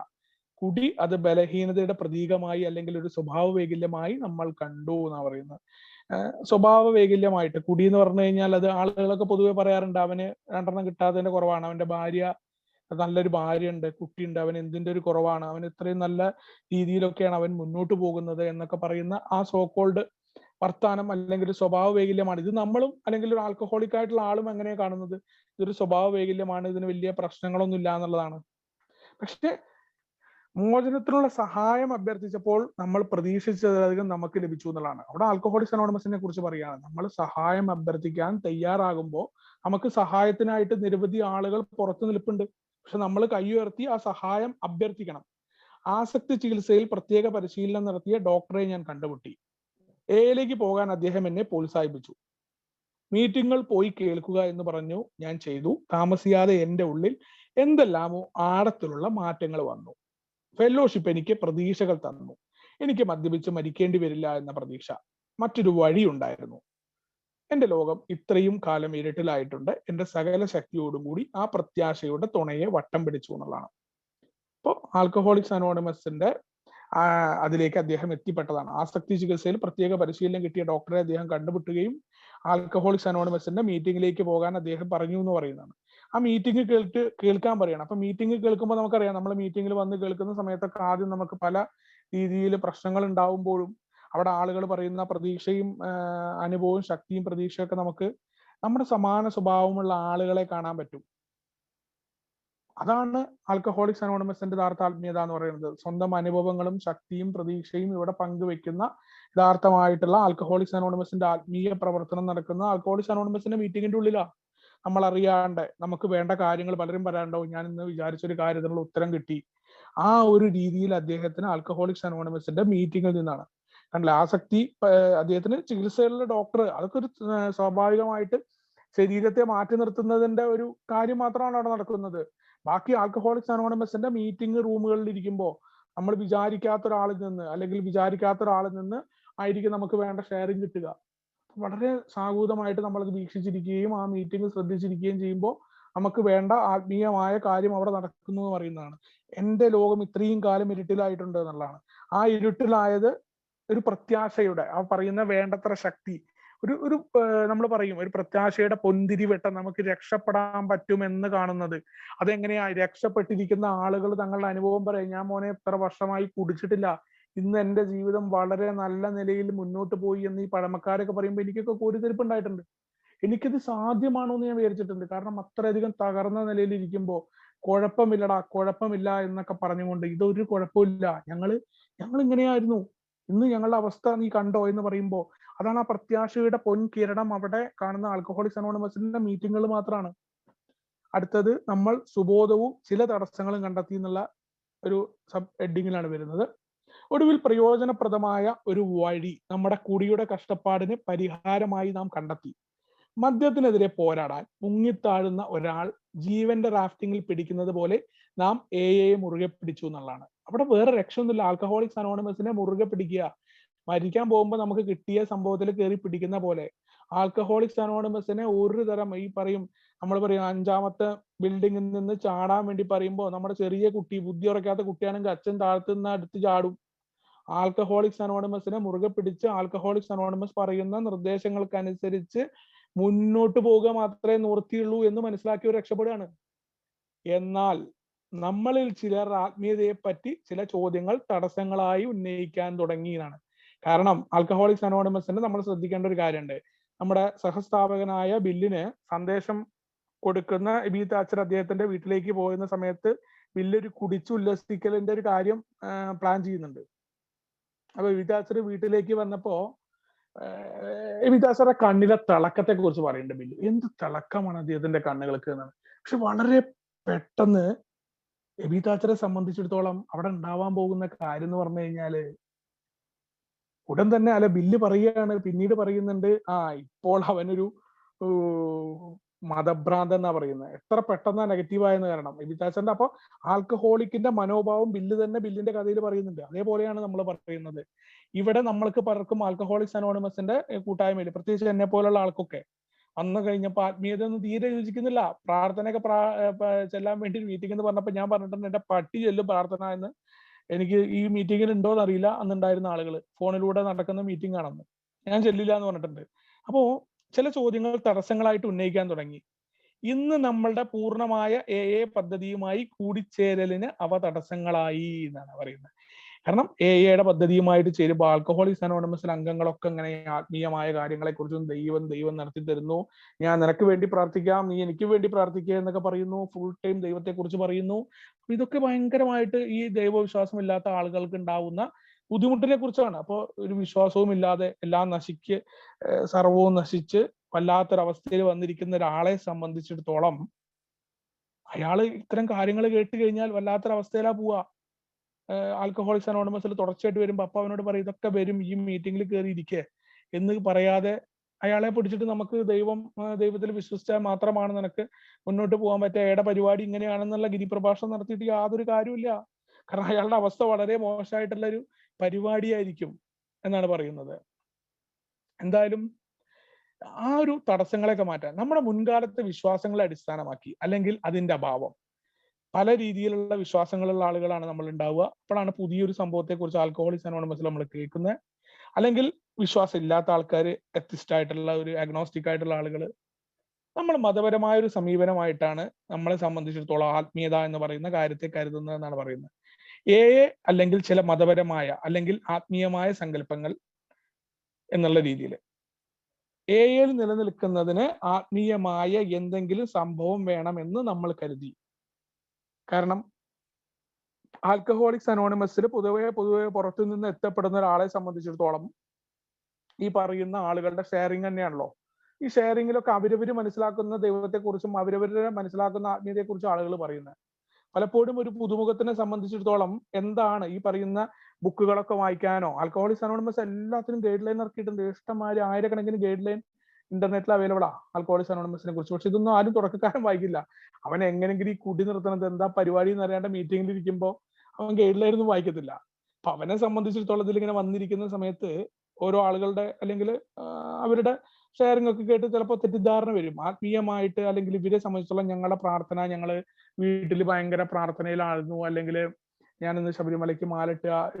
കുടി അത് ബലഹീനതയുടെ പ്രതീകമായി അല്ലെങ്കിൽ ഒരു സ്വഭാവ വൈകല്യമായി നമ്മൾ കണ്ടു എന്നാണ് പറയുന്നത്. സ്വഭാവ വൈകല്യമായിട്ട് കുടി എന്ന് പറഞ്ഞു കഴിഞ്ഞാൽ അത് ആളുകളൊക്കെ പൊതുവെ പറയാറുണ്ട്, അവന് 2 കിട്ടാത്തതിന്റെ കുറവാണ്, അവന്റെ ഭാര്യ, നല്ലൊരു ഭാര്യ ഉണ്ട്, കുട്ടിയുണ്ട്, അവൻ എന്തിന്റെ ഒരു കുറവാണ്, അവൻ ഇത്രയും നല്ല രീതിയിലൊക്കെയാണ് അവൻ മുന്നോട്ട് പോകുന്നത് എന്നൊക്കെ പറയുന്ന ആ സോക്കോൾഡ് വർത്താനം അല്ലെങ്കിൽ ഒരു സ്വഭാവ വൈകല്യമാണ്. ഇത് നമ്മളും അല്ലെങ്കിൽ ഒരു ആൽക്കഹോളിക് ആയിട്ടുള്ള ആളും എങ്ങനെയാണ് കാണുന്നത്? ഇതൊരു സ്വഭാവ വൈകല്യമാണ്, ഇതിന് വലിയ പ്രശ്നങ്ങളൊന്നും ഇല്ല എന്നുള്ളതാണ്. പക്ഷെ മോചനത്തിനുള്ള സഹായം അഭ്യർത്ഥിച്ചപ്പോൾ നമ്മൾ പ്രതീക്ഷിച്ചതിലധികം നമുക്ക് ലഭിച്ചു എന്നുള്ളതാണ്. അവിടെ ആൽക്കഹോളിക്സ് അനോണിമസിനെ കുറിച്ച് പറയുകയാണ്, നമ്മൾ സഹായം അഭ്യർത്ഥിക്കാൻ തയ്യാറാകുമ്പോൾ നമുക്ക് സഹായത്തിനായിട്ട് നിരവധി ആളുകൾ പുറത്തു നിൽപ്പുണ്ട്. പക്ഷെ നമ്മൾ കൈ ഉയർത്തി ആ സഹായം അഭ്യർത്ഥിക്കണം. ആസക്തി ചികിത്സയിൽ പ്രത്യേക പരിശീലനം നടത്തിയ ഡോക്ടറെ ഞാൻ കണ്ടുമുട്ടി. എയിലേക്ക് പോകാൻ അദ്ദേഹം എന്നെ പ്രോത്സാഹിപ്പിച്ചു. മീറ്റിങ്ങുകൾ പോയി കേൾക്കുക എന്ന് പറഞ്ഞു. ഞാൻ ചെയ്തു. താമസിയാതെ എൻ്റെ ഉള്ളിൽ എന്തെല്ലാമോ ആഴത്തിലുള്ള മാറ്റങ്ങൾ വന്നു. ഫെല്ലോഷിപ്പ് എനിക്ക് പ്രതീക്ഷകൾ തന്നു. എനിക്ക് മദ്യപിച്ച് മരിക്കേണ്ടി വരില്ല എന്ന പ്രതീക്ഷ. മറ്റൊരു വഴി ഉണ്ടായിരുന്നു. എന്റെ ലോകം ഇത്രയും കാലം ഇരുട്ടിലായിട്ടുണ്ട്. എന്റെ സകല ശക്തിയോടും കൂടി ആ പ്രത്യാശയുടെ തുണയെ വട്ടം പിടിച്ചു എന്നുള്ളതാണ്. അപ്പോൾ ആൽക്കഹോളിക്സ് അനോണിമസിന്റെ അതിലേക്ക് അദ്ദേഹം എത്തിപ്പെട്ടതാണ്. ആസക്തി ചികിത്സയിൽ പ്രത്യേക പരിശീലനം കിട്ടിയ ഡോക്ടറെ അദ്ദേഹം കണ്ടുമുട്ടുകയും ആൽക്കഹോളിക്സ് അനോണിമസിന്റെ മീറ്റിംഗിലേക്ക് പോകാൻ അദ്ദേഹം പറഞ്ഞു എന്ന് പറയുന്നതാണ്. ആ മീറ്റിംഗ് കേൾക്കാൻ പറയണം. അപ്പൊ മീറ്റിംഗ് കേൾക്കുമ്പോൾ നമുക്കറിയാം, നമ്മൾ മീറ്റിംഗിൽ വന്ന് കേൾക്കുന്ന സമയത്തൊക്കെ ആദ്യം നമുക്ക് പല രീതിയിൽ പ്രശ്നങ്ങൾ ഉണ്ടാവുമ്പോഴും അവിടെ ആളുകൾ പറയുന്ന പ്രതീക്ഷയും അനുഭവവും ശക്തിയും പ്രതീക്ഷയൊക്കെ നമുക്ക് നമ്മുടെ സമാന സ്വഭാവമുള്ള ആളുകളെ കാണാൻ പറ്റും. അതാണ് ആൽക്കഹോളിക്സ് അനോണിമസിന്റെ യഥാർത്ഥ ആത്മീയത എന്ന് പറയുന്നത്. സ്വന്തം അനുഭവങ്ങളും ശക്തിയും പ്രതീക്ഷയും ഇവിടെ പങ്കുവെക്കുന്ന യഥാർത്ഥമായിട്ടുള്ള ആൽക്കഹോളിക്സ് അനോണിമസിന്റെ ആത്മീയ പ്രവർത്തനം നടക്കുന്ന ആൽക്കഹോളിക്സ് അനോണിമസിന്റെ മീറ്റിംഗിന്റെ ഉള്ളിലാണ്. നമ്മൾ അറിയാണ്ട് നമുക്ക് വേണ്ട കാര്യങ്ങൾ പലരും പറയാനുണ്ടാവും, ഞാൻ ഇന്ന് വിചാരിച്ചൊരു കാര്യത്തിനുള്ള ഉത്തരം കിട്ടി. ആ ഒരു രീതിയിൽ അദ്ദേഹത്തിന് ആൽക്കഹോളിക്സ് അനോണിമസിന്റെ മീറ്റിംഗിൽ നിന്നാണ് കണ്ടില്ല. ആസക്തി അദ്ദേഹത്തിന് ചികിത്സയിലുള്ള ഡോക്ടർ, അതൊക്കെ ഒരു സ്വാഭാവികമായിട്ട് ശരീരത്തെ മാറ്റി നിർത്തുന്നതിന്റെ ഒരു കാര്യം മാത്രമാണ് അവിടെ നടക്കുന്നത്. ബാക്കി ആൽക്കഹോളിക്സ് അനോണിമസിന്റെ മീറ്റിംഗ് റൂമുകളിൽ ഇരിക്കുമ്പോൾ നമ്മൾ വിചാരിക്കാത്ത ഒരാളിൽ നിന്ന് ആയിരിക്കും നമുക്ക് വേണ്ട ഷെയറിങ് കിട്ടുക. വളരെ സാഹൂതമായിട്ട് നമ്മളത് വീക്ഷിച്ചിരിക്കുകയും ആ മീറ്റിംഗ് ശ്രദ്ധിച്ചിരിക്കുകയും ചെയ്യുമ്പോൾ നമുക്ക് വേണ്ട ആത്മീയമായ കാര്യം അവിടെ നടക്കുന്നു എന്ന് പറയുന്നതാണ്. എൻ്റെ ലോകം ഇത്രയും കാലം ഇരുട്ടിലായിട്ടുണ്ട് എന്നുള്ളതാണ്. ആ ഇരുട്ടിലായത് ഒരു പ്രത്യാശയുടെ, ആ പറയുന്ന വേണ്ടത്ര ശക്തി, ഒരു ഒരു നമ്മൾ പറയും ഒരു പ്രത്യാശയുടെ പൊന്തിരി വെട്ടം നമുക്ക് രക്ഷപ്പെടാൻ പറ്റുമെന്ന് കാണുന്നത്. അതെങ്ങനെയാ? രക്ഷപ്പെട്ടിരിക്കുന്ന ആളുകൾ തങ്ങളുടെ അനുഭവം പറയും. ഞാൻ മോനെ എത്ര വർഷമായി കുടിച്ചിട്ടില്ല, ഇന്ന് എന്റെ ജീവിതം വളരെ നല്ല നിലയിൽ മുന്നോട്ട് പോയി എന്ന് ഈ പഴമക്കാരൊക്കെ പറയുമ്പോൾ എനിക്കൊക്കെ കോരിത്തെരിപ്പ് ഉണ്ടായിട്ടുണ്ട്. എനിക്കിത് സാധ്യമാണോ എന്ന് ഞാൻ വിചാരിച്ചിട്ടുണ്ട്. കാരണം അത്രയധികം തകർന്ന നിലയിൽ ഇരിക്കുമ്പോൾ കുഴപ്പമില്ലടാ, കുഴപ്പമില്ല എന്നൊക്കെ പറഞ്ഞുകൊണ്ട്, ഇതൊരു കുഴപ്പമില്ല, ഞങ്ങൾ ഇങ്ങനെയായിരുന്നു, ഇന്ന് ഞങ്ങളുടെ അവസ്ഥ നീ കണ്ടോ എന്ന് പറയുമ്പോൾ, അതാണ് ആ പ്രത്യാശയുടെ പൊൻകിരണം അവിടെ കാണുന്ന ആൽക്കഹോളിക്സ് അനോണിമസിന്റെ മീറ്റിങ്ങുകൾ മാത്രമാണ്. അടുത്തത് നമ്മൾ സുബോധവും ചില തടസ്സങ്ങളും കണ്ടെത്തി എന്നുള്ള ഒരു സബ് ഹെഡിങ്ങിലാണ് വരുന്നത്. ഒടുവിൽ പ്രയോജനപ്രദമായ ഒരു വഴി നമ്മുടെ കുടിയുടെ കഷ്ടപ്പാടിന് പരിഹാരമായി നാം കണ്ടെത്തി. മദ്യത്തിനെതിരെ പോരാടാൻ മുങ്ങിത്താഴുന്ന ഒരാൾ ജീവന്റെ റാഫ്റ്റിങ്ങിൽ പിടിക്കുന്നത് പോലെ നാം എയെ മുറുകെ പിടിച്ചു എന്നുള്ളതാണ്. അവിടെ വേറെ രക്ഷയൊന്നുമില്ല. ആൽക്കഹോളിക്സ് അനോണിമസിനെ മുറുകെ പിടിക്കുക. മരിക്കാൻ പോകുമ്പോൾ നമുക്ക് കിട്ടിയ സംഭവത്തിൽ കയറി പിടിക്കുന്ന പോലെ ആൽക്കഹോളിക്സ് അനോണിമസിനെ ഒരു തരം ഈ പറയും, നമ്മൾ പറയും 5ാമത്തെ ബിൽഡിങ്ങിൽ നിന്ന് ചാടാൻ വേണ്ടി പറയുമ്പോൾ നമ്മുടെ ചെറിയ കുട്ടി, ബുദ്ധി ഉറക്കാത്ത കുട്ടിയാണെങ്കിൽ അച്ഛൻ താഴ്ത്തുന്ന അടുത്ത് ചാടും. ആൽക്കഹോളിക്സ് അനോണിമസിനെ മുറുകെ പിടിച്ച് ആൽക്കഹോളിക്സ് അനോണിമസ് പറയുന്ന നിർദ്ദേശങ്ങൾക്കനുസരിച്ച് മുന്നോട്ട് പോവുക മാത്രമേ നിവൃത്തിയുള്ളൂ എന്ന് മനസ്സിലാക്കി രക്ഷപ്പെടുകയാണ്. എന്നാൽ നമ്മളിൽ ചിലർ ആത്മീയതയെ പറ്റി ചില ചോദ്യങ്ങൾ തടസ്സങ്ങളായി ഉന്നയിക്കാൻ തുടങ്ങിയതാണ്. കാരണം ആൽക്കഹോളിക്സ് അനോണിമസിന് നമ്മൾ ശ്രദ്ധിക്കേണ്ട ഒരു കാര്യമുണ്ട്. നമ്മുടെ സഹസ്ഥാപകനായ ബില്ലിന് സന്ദേശം കൊടുക്കുന്ന എബി താച്ചർ അദ്ദേഹത്തിന്റെ വീട്ടിലേക്ക് പോകുന്ന സമയത്ത് ബില്ല് ഒരു കുടിച്ചുല്ലസിക്കലിന്റെ ഒരു കാര്യം പ്ലാൻ ചെയ്യുന്നുണ്ട്. അപ്പൊ എബി താച്ചർ വീട്ടിലേക്ക് വന്നപ്പോ എബി താച്ചറുടെ കണ്ണിലെ തിളക്കത്തെ കുറിച്ച് പറയുന്നുണ്ട് ബില്ല്. എന്ത് തിളക്കമാണ് അദ്ദേഹത്തിന്റെ കണ്ണുകൾക്ക് എന്നാണ്. പക്ഷെ വളരെ പെട്ടെന്ന് എബി താച്ചറെ സംബന്ധിച്ചിടത്തോളം അവിടെ ഉണ്ടാവാൻ പോകുന്ന കാര്യം എന്ന് പറഞ്ഞു കഴിഞ്ഞാല്, ഉടൻ തന്നെ ബില്ല് പറയുകയാണ്, പിന്നീട് പറയുന്നുണ്ട്, ഇപ്പോൾ അവനൊരു മതഭ്രാന്തൻ എന്നാ പറയുന്നത്. എത്ര പെട്ടെന്നാ നെഗറ്റീവായെന്ന്. കാരണം എബി താച്ചറിന്റെ അപ്പൊ ആൽക്കഹോളിക്കിന്റെ മനോഭാവം ബില്ല് തന്നെ ബില്ലിന്റെ കഥയിൽ പറയുന്നുണ്ട്. അതേപോലെയാണ് നമ്മൾ പറയുന്നത്. ഇവിടെ നമ്മൾക്ക് പലർക്കും ആൽക്കഹോളിക്സ് അനോണിമസിന്റെ കൂട്ടായ്മയിൽ, പ്രത്യേകിച്ച് എന്നെ പോലുള്ള ആൾക്കൊക്കെ വന്നു കഴിഞ്ഞപ്പോൾ ആത്മീയത ഒന്നും തീരെ യോജിക്കുന്നില്ല. പ്രാർത്ഥനയൊക്കെ ചെല്ലാൻ വേണ്ടി മീറ്റിംഗ് എന്ന് പറഞ്ഞപ്പോൾ ഞാൻ പറഞ്ഞിട്ടുണ്ട്, എന്റെ പട്ടി ചെല്ലും പ്രാർത്ഥന എന്ന്. എനിക്ക് ഈ മീറ്റിങ്ങിൽ ഉണ്ടോന്ന് അറിയില്ല, അന്നുണ്ടായിരുന്ന ആളുകൾ ഫോണിലൂടെ നടക്കുന്ന മീറ്റിംഗ് ആണെന്ന്. ഞാൻ ചെല്ലില്ല എന്ന് പറഞ്ഞിട്ടുണ്ട്. അപ്പോ ചില ചോദ്യങ്ങൾ തടസ്സങ്ങളായിട്ട് ഉന്നയിക്കാൻ തുടങ്ങി. ഇന്ന് നമ്മളുടെ പൂർണ്ണമായ എ പദ്ധതിയുമായി കൂടിച്ചേരലിന് അവ തടസ്സങ്ങളായി എന്നാണ് പറയുന്നത്. കാരണം എയുടെ പദ്ധതിയുമായിട്ട് ചേരുമ്പോൾ ആൽക്കഹോളിക്സ് അനോണിമസിലെ അംഗങ്ങളൊക്കെ ഇങ്ങനെ ആത്മീയമായ കാര്യങ്ങളെ കുറിച്ചും ദൈവം നടത്തി തരുന്നു, ഞാൻ നിനക്ക് വേണ്ടി പ്രാർത്ഥിക്കാം, നീ എനിക്ക് വേണ്ടി പ്രാർത്ഥിക്കുക എന്നൊക്കെ പറയുന്നു. ഫുൾ ടൈം ദൈവത്തെ കുറിച്ച് പറയുന്നു. ഇതൊക്കെ ഭയങ്കരമായിട്ട് ഈ ദൈവവിശ്വാസം ഇല്ലാത്ത ആളുകൾക്ക് ഉണ്ടാവുന്ന ബുദ്ധിമുട്ടിനെ കുറിച്ചാണ്. അപ്പോൾ ഒരു വിശ്വാസവും ഇല്ലാതെ എല്ലാം സർവവും നശിച്ച് വല്ലാത്തൊരവസ്ഥയിൽ വന്നിരിക്കുന്ന ഒരാളെ സംബന്ധിച്ചിടത്തോളം അയാള് ഇത്തരം കാര്യങ്ങൾ കേട്ട് കഴിഞ്ഞാൽ വല്ലാത്തൊരവസ്ഥയിലാ പോവാ. ആൽക്കഹോളിക്സ് അനോണിമസിൽ തുടർച്ചയായിട്ട് വരുമ്പോൾ അപ്പൊ അവനോട് പറയും, ഇതൊക്കെ വരും, ഈ മീറ്റിംഗിൽ കയറി ഇരിക്കേ എന്ന് പറയാതെ അയാളെ പിടിച്ചിട്ട് നമുക്ക് ദൈവത്തിൽ വിശ്വസിച്ചാൽ മാത്രമാണ് നിനക്ക് മുന്നോട്ട് പോകാൻ പറ്റുക, എയുടെ പരിപാടി ഇങ്ങനെയാണെന്നുള്ള ഗിരിപ്രഭാഷണം നടത്തിയിട്ട് യാതൊരു കാര്യമില്ല. കാരണം അയാളുടെ അവസ്ഥ വളരെ മോശമായിട്ടുള്ള ഒരു പരിപാടിയായിരിക്കും എന്നാണ് പറയുന്നത്. എന്തായാലും ആ ഒരു തടസ്സങ്ങളെയൊക്കെ മാറ്റാൻ നമ്മുടെ മുൻകാലത്തെ വിശ്വാസങ്ങളെ അടിസ്ഥാനമാക്കി, അല്ലെങ്കിൽ അതിന്റെ അഭാവം, പല രീതിയിലുള്ള വിശ്വാസങ്ങളുള്ള ആളുകളാണ് നമ്മൾ ഉണ്ടാവുക. അപ്പോഴാണ് പുതിയൊരു സംഭവത്തെ കുറിച്ച് ആൽക്കഹോളിക്സ് അനോണിമസിൽ നമ്മൾ കേൾക്കുന്നത്. അല്ലെങ്കിൽ വിശ്വാസം ഇല്ലാത്ത ആൾക്കാർ, എത്തിസ്റ്റ് ആയിട്ടുള്ള ഒരു അഗ്നോസ്റ്റിക് ആയിട്ടുള്ള ആളുകൾ. നമ്മൾ മതപരമായ ഒരു സമീപനമായിട്ടാണ് നമ്മളെ സംബന്ധിച്ചിടത്തോളം ആത്മീയത എന്ന് പറയുന്ന കാര്യത്തെ കരുതുന്നത് എന്നാണ് പറയുന്നത്. അല്ലെങ്കിൽ ചില മതപരമായ അല്ലെങ്കിൽ ആത്മീയമായ സങ്കല്പങ്ങൾ എന്നുള്ള രീതിയിൽ എയിൽ നിലനിൽക്കുന്നതിന് ആത്മീയമായ എന്തെങ്കിലും സംഭവം വേണമെന്ന് നമ്മൾ കരുതി. കാരണം ആൽക്കഹോളിക്സ് അനോണിമസിൽ പൊതുവെ പുറത്തു നിന്ന് എത്തപ്പെടുന്ന ഒരാളെ സംബന്ധിച്ചിടത്തോളം ഈ പറയുന്ന ആളുകളുടെ ഷെയറിങ് തന്നെയാണല്ലോ. ഈ ഷെയറിങ്ങിലൊക്കെ അവരവര് മനസ്സിലാക്കുന്ന ദൈവത്തെക്കുറിച്ചും അവരവരെ മനസ്സിലാക്കുന്ന ആത്മീയതയെക്കുറിച്ചും ആളുകൾ പറയുന്നത്. പലപ്പോഴും ഒരു പുതുമുഖത്തിനെ സംബന്ധിച്ചിടത്തോളം എന്താണ് ഈ പറയുന്ന ബുക്കുകളൊക്കെ വായിക്കാനോ, ആൽക്കഹോളിക്സ് അനോണിമസ് എല്ലാത്തിനും ഗൈഡ് ലൈൻ ഇറക്കിയിട്ടുണ്ട്. ഇഷ്ടംമാതിരി ആയിരക്കണക്കിന് ഗൈഡ് ലൈൻ ഇന്റർനെറ്റിൽ അവൈലബിൾ ആ ആൽക്കഹോളിക്സ് അനോണിമസിനെ കുറിച്ച്. പക്ഷെ ഇതൊന്നും ആരും തുടക്കക്കാരൻ വായിക്കില്ല. അവൻ എങ്ങനെങ്കിലും ഈ കുടി നിർത്തണത് എന്താ പരിപാടി എന്ന് അറിയാണ്ട് മീറ്റിംഗിൽ ഇരിക്കുമ്പോൾ അവൻ ഗൈഡ് ലൈൻ ഒന്നും വായിക്കത്തില്ല. അപ്പൊ അവനെ സംബന്ധിച്ചിടത്തോളം ഇതിലിങ്ങനെ വന്നിരിക്കുന്ന സമയത്ത് ഓരോ ആളുകളുടെ അല്ലെങ്കിൽ അവരുടെ ഷെയറിംഗ് ഒക്കെ കേട്ട് ചിലപ്പോൾ തെറ്റിദ്ധാരണ വരും. ആത്മീയമായിട്ട് അല്ലെങ്കിൽ ഇവരെ സംബന്ധിച്ചിടത്തോളം ഞങ്ങളുടെ പ്രാർത്ഥന, ഞങ്ങൾ വീട്ടിൽ ഭയങ്കര പ്രാർത്ഥനയിലായിരുന്നു, അല്ലെങ്കിൽ ഞാനിന്ന് ശബരിമലയ്ക്ക്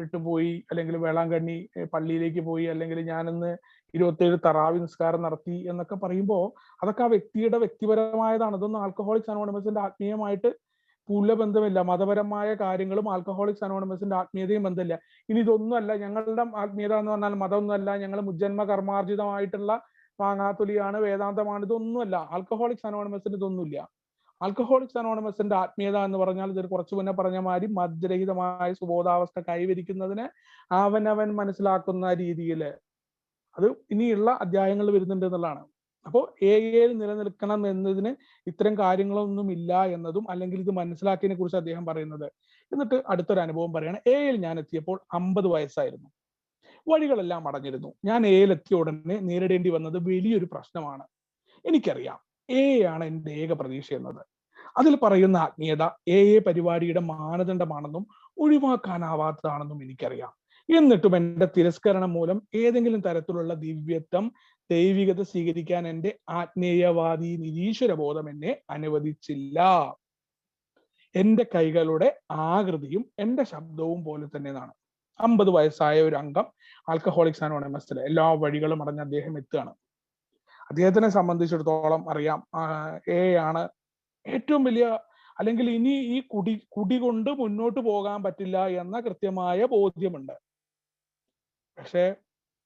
ഇട്ട് പോയി, അല്ലെങ്കിൽ വേളാങ്കണ്ണി പള്ളിയിലേക്ക് പോയി, അല്ലെങ്കിൽ ഞാനിന്ന് 27 തറാവി നിസ്കാരം നടത്തി എന്നൊക്കെ പറയുമ്പോൾ അതൊക്കെ ആ വ്യക്തിയുടെ വ്യക്തിപരമായതാണ്. ഇതൊന്നും ആൽക്കഹോളിക്സ് അനോണിമസിന്റെ ആത്മീയമായിട്ട് ബന്ധമില്ല. മതപരമായ കാര്യങ്ങളും ആൽക്കഹോളിക്സ് അനോണിമസിന്റെ ആത്മീയതയും ബന്ധമില്ല. ഇനി ഇതൊന്നുമല്ല ഞങ്ങളുടെ ആത്മീയത എന്ന് പറഞ്ഞാൽ മതമൊന്നുമല്ല, ഞങ്ങൾ മുജ്ജന്മ കർമാർജിതമായിട്ടുള്ള മാങ്ങാത്തൊലിയാണ്, വേദാന്തമാണ്, ഇതൊന്നുമല്ല. ആൽക്കഹോളിക്സ് അനോണിമസിന് ഇതൊന്നുമില്ല. ആൽക്കഹോളിക്സ് അനോണിമസിന്റെ ആത്മീയത എന്ന് പറഞ്ഞാൽ ഇത് കുറച്ചു മുന്നേ പറഞ്ഞ മാതിരി മദ്യരഹിതമായ സുബോധാവസ്ഥ കൈവരിക്കുന്നതിന് അവനവൻ മനസ്സിലാക്കുന്ന രീതിയിൽ അത് ഇനിയുള്ള അധ്യായങ്ങൾ വരുന്നുണ്ട് എന്നുള്ളതാണ്. അപ്പോൾ എയിൽ നിലനിൽക്കണം എന്നതിന് ഇത്തരം കാര്യങ്ങളൊന്നും ഇല്ല എന്നതും, അല്ലെങ്കിൽ ഇത് മനസ്സിലാക്കിയതിനെ കുറിച്ച് അദ്ദേഹം പറയുന്നത്. എന്നിട്ട് അടുത്തൊരു അനുഭവം പറയാണ്. എയിൽ ഞാൻ എത്തിയപ്പോൾ 50 വയസ്സായിരുന്നു. വഴികളെല്ലാം അടഞ്ഞിരുന്നു. ഞാൻ എയിൽ എത്തിയ ഉടനെ നേരിടേണ്ടി വന്നത് വലിയൊരു പ്രശ്നമാണ്. എനിക്കറിയാം എ ആണ് എൻ്റെ ഏക പ്രതീക്ഷ എന്നത്. അതിൽ പറയുന്ന ആത്മീയത എ പരിപാടിയുടെ മാനദണ്ഡമാണെന്നും ഒഴിവാക്കാനാവാത്തതാണെന്നും എനിക്കറിയാം. എന്നിട്ടും എൻ്റെ തിരസ്കരണം മൂലം ഏതെങ്കിലും തരത്തിലുള്ള ദിവ്യത്വം, ദൈവികത സ്വീകരിക്കാൻ എൻ്റെ ആത്മീയവാദി നിരീശ്വരബോധം എന്നെ അനുവദിച്ചില്ല. എൻ്റെ കൈകളുടെ ആകൃതിയും എൻ്റെ ശബ്ദവും പോലെ തന്നെ എന്നാണ്. 50 വയസ്സായ ഒരു അംഗം ആൽക്കഹോളിക്സ് അനോണിമസിലെ എല്ലാ വഴികളും അടഞ്ഞ് അദ്ദേഹം എത്തുകയാണ്. അദ്ദേഹത്തിനെ സംബന്ധിച്ചിടത്തോളം അറിയാം എ ആണ് ഏറ്റവും വലിയ, അല്ലെങ്കിൽ ഇനി ഈ കുടി കൊണ്ട് മുന്നോട്ട് പോകാൻ പറ്റില്ല എന്ന കൃത്യമായ ബോധ്യമുണ്ട്. പക്ഷെ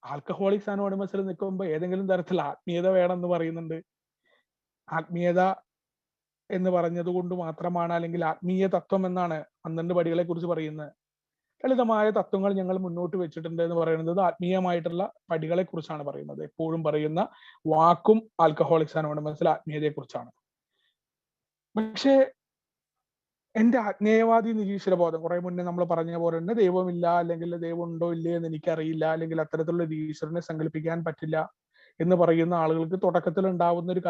ആൽക്കഹോളിക്സ് അനോണിമസിൽ നിൽക്കുമ്പോൾ ഏതെങ്കിലും തരത്തിൽ ആത്മീയത വേണമെന്ന് പറയുന്നുണ്ട്. ആത്മീയത എന്ന് പറഞ്ഞത് കൊണ്ട് മാത്രമാണ്, അല്ലെങ്കിൽ ആത്മീയ തത്വം എന്നാണ് 12 പടികളെ കുറിച്ച് പറയുന്നത്. ലളിതമായ തത്വങ്ങൾ ഞങ്ങൾ മുന്നോട്ട് വെച്ചിട്ടുണ്ട് എന്ന് പറയുന്നത് ആത്മീയമായിട്ടുള്ള പടികളെ കുറിച്ചാണ് പറയുന്നത്. എപ്പോഴും പറയുന്ന വാക്കും ആൽക്കഹോളിക്സ് അനോണിമസിൽ ആത്മീയതയെ കുറിച്ചാണ്. പക്ഷേ എൻ്റെ ആത്മീയവാദി നിരീശ്വരബോധം, കുറെ മുന്നേ നമ്മൾ പറഞ്ഞ പോലെ തന്നെ ദൈവമില്ല, അല്ലെങ്കിൽ ദൈവം ഉണ്ടോ ഇല്ലേ എന്ന് എനിക്കറിയില്ല, അല്ലെങ്കിൽ അത്തരത്തിലുള്ള ഈശ്വരനെ സങ്കല്പിക്കാൻ പറ്റില്ല എന്ന് പറയുന്ന ആളുകൾക്ക് തുടക്കത്തിൽ ഉണ്ടാവുന്ന ഒരു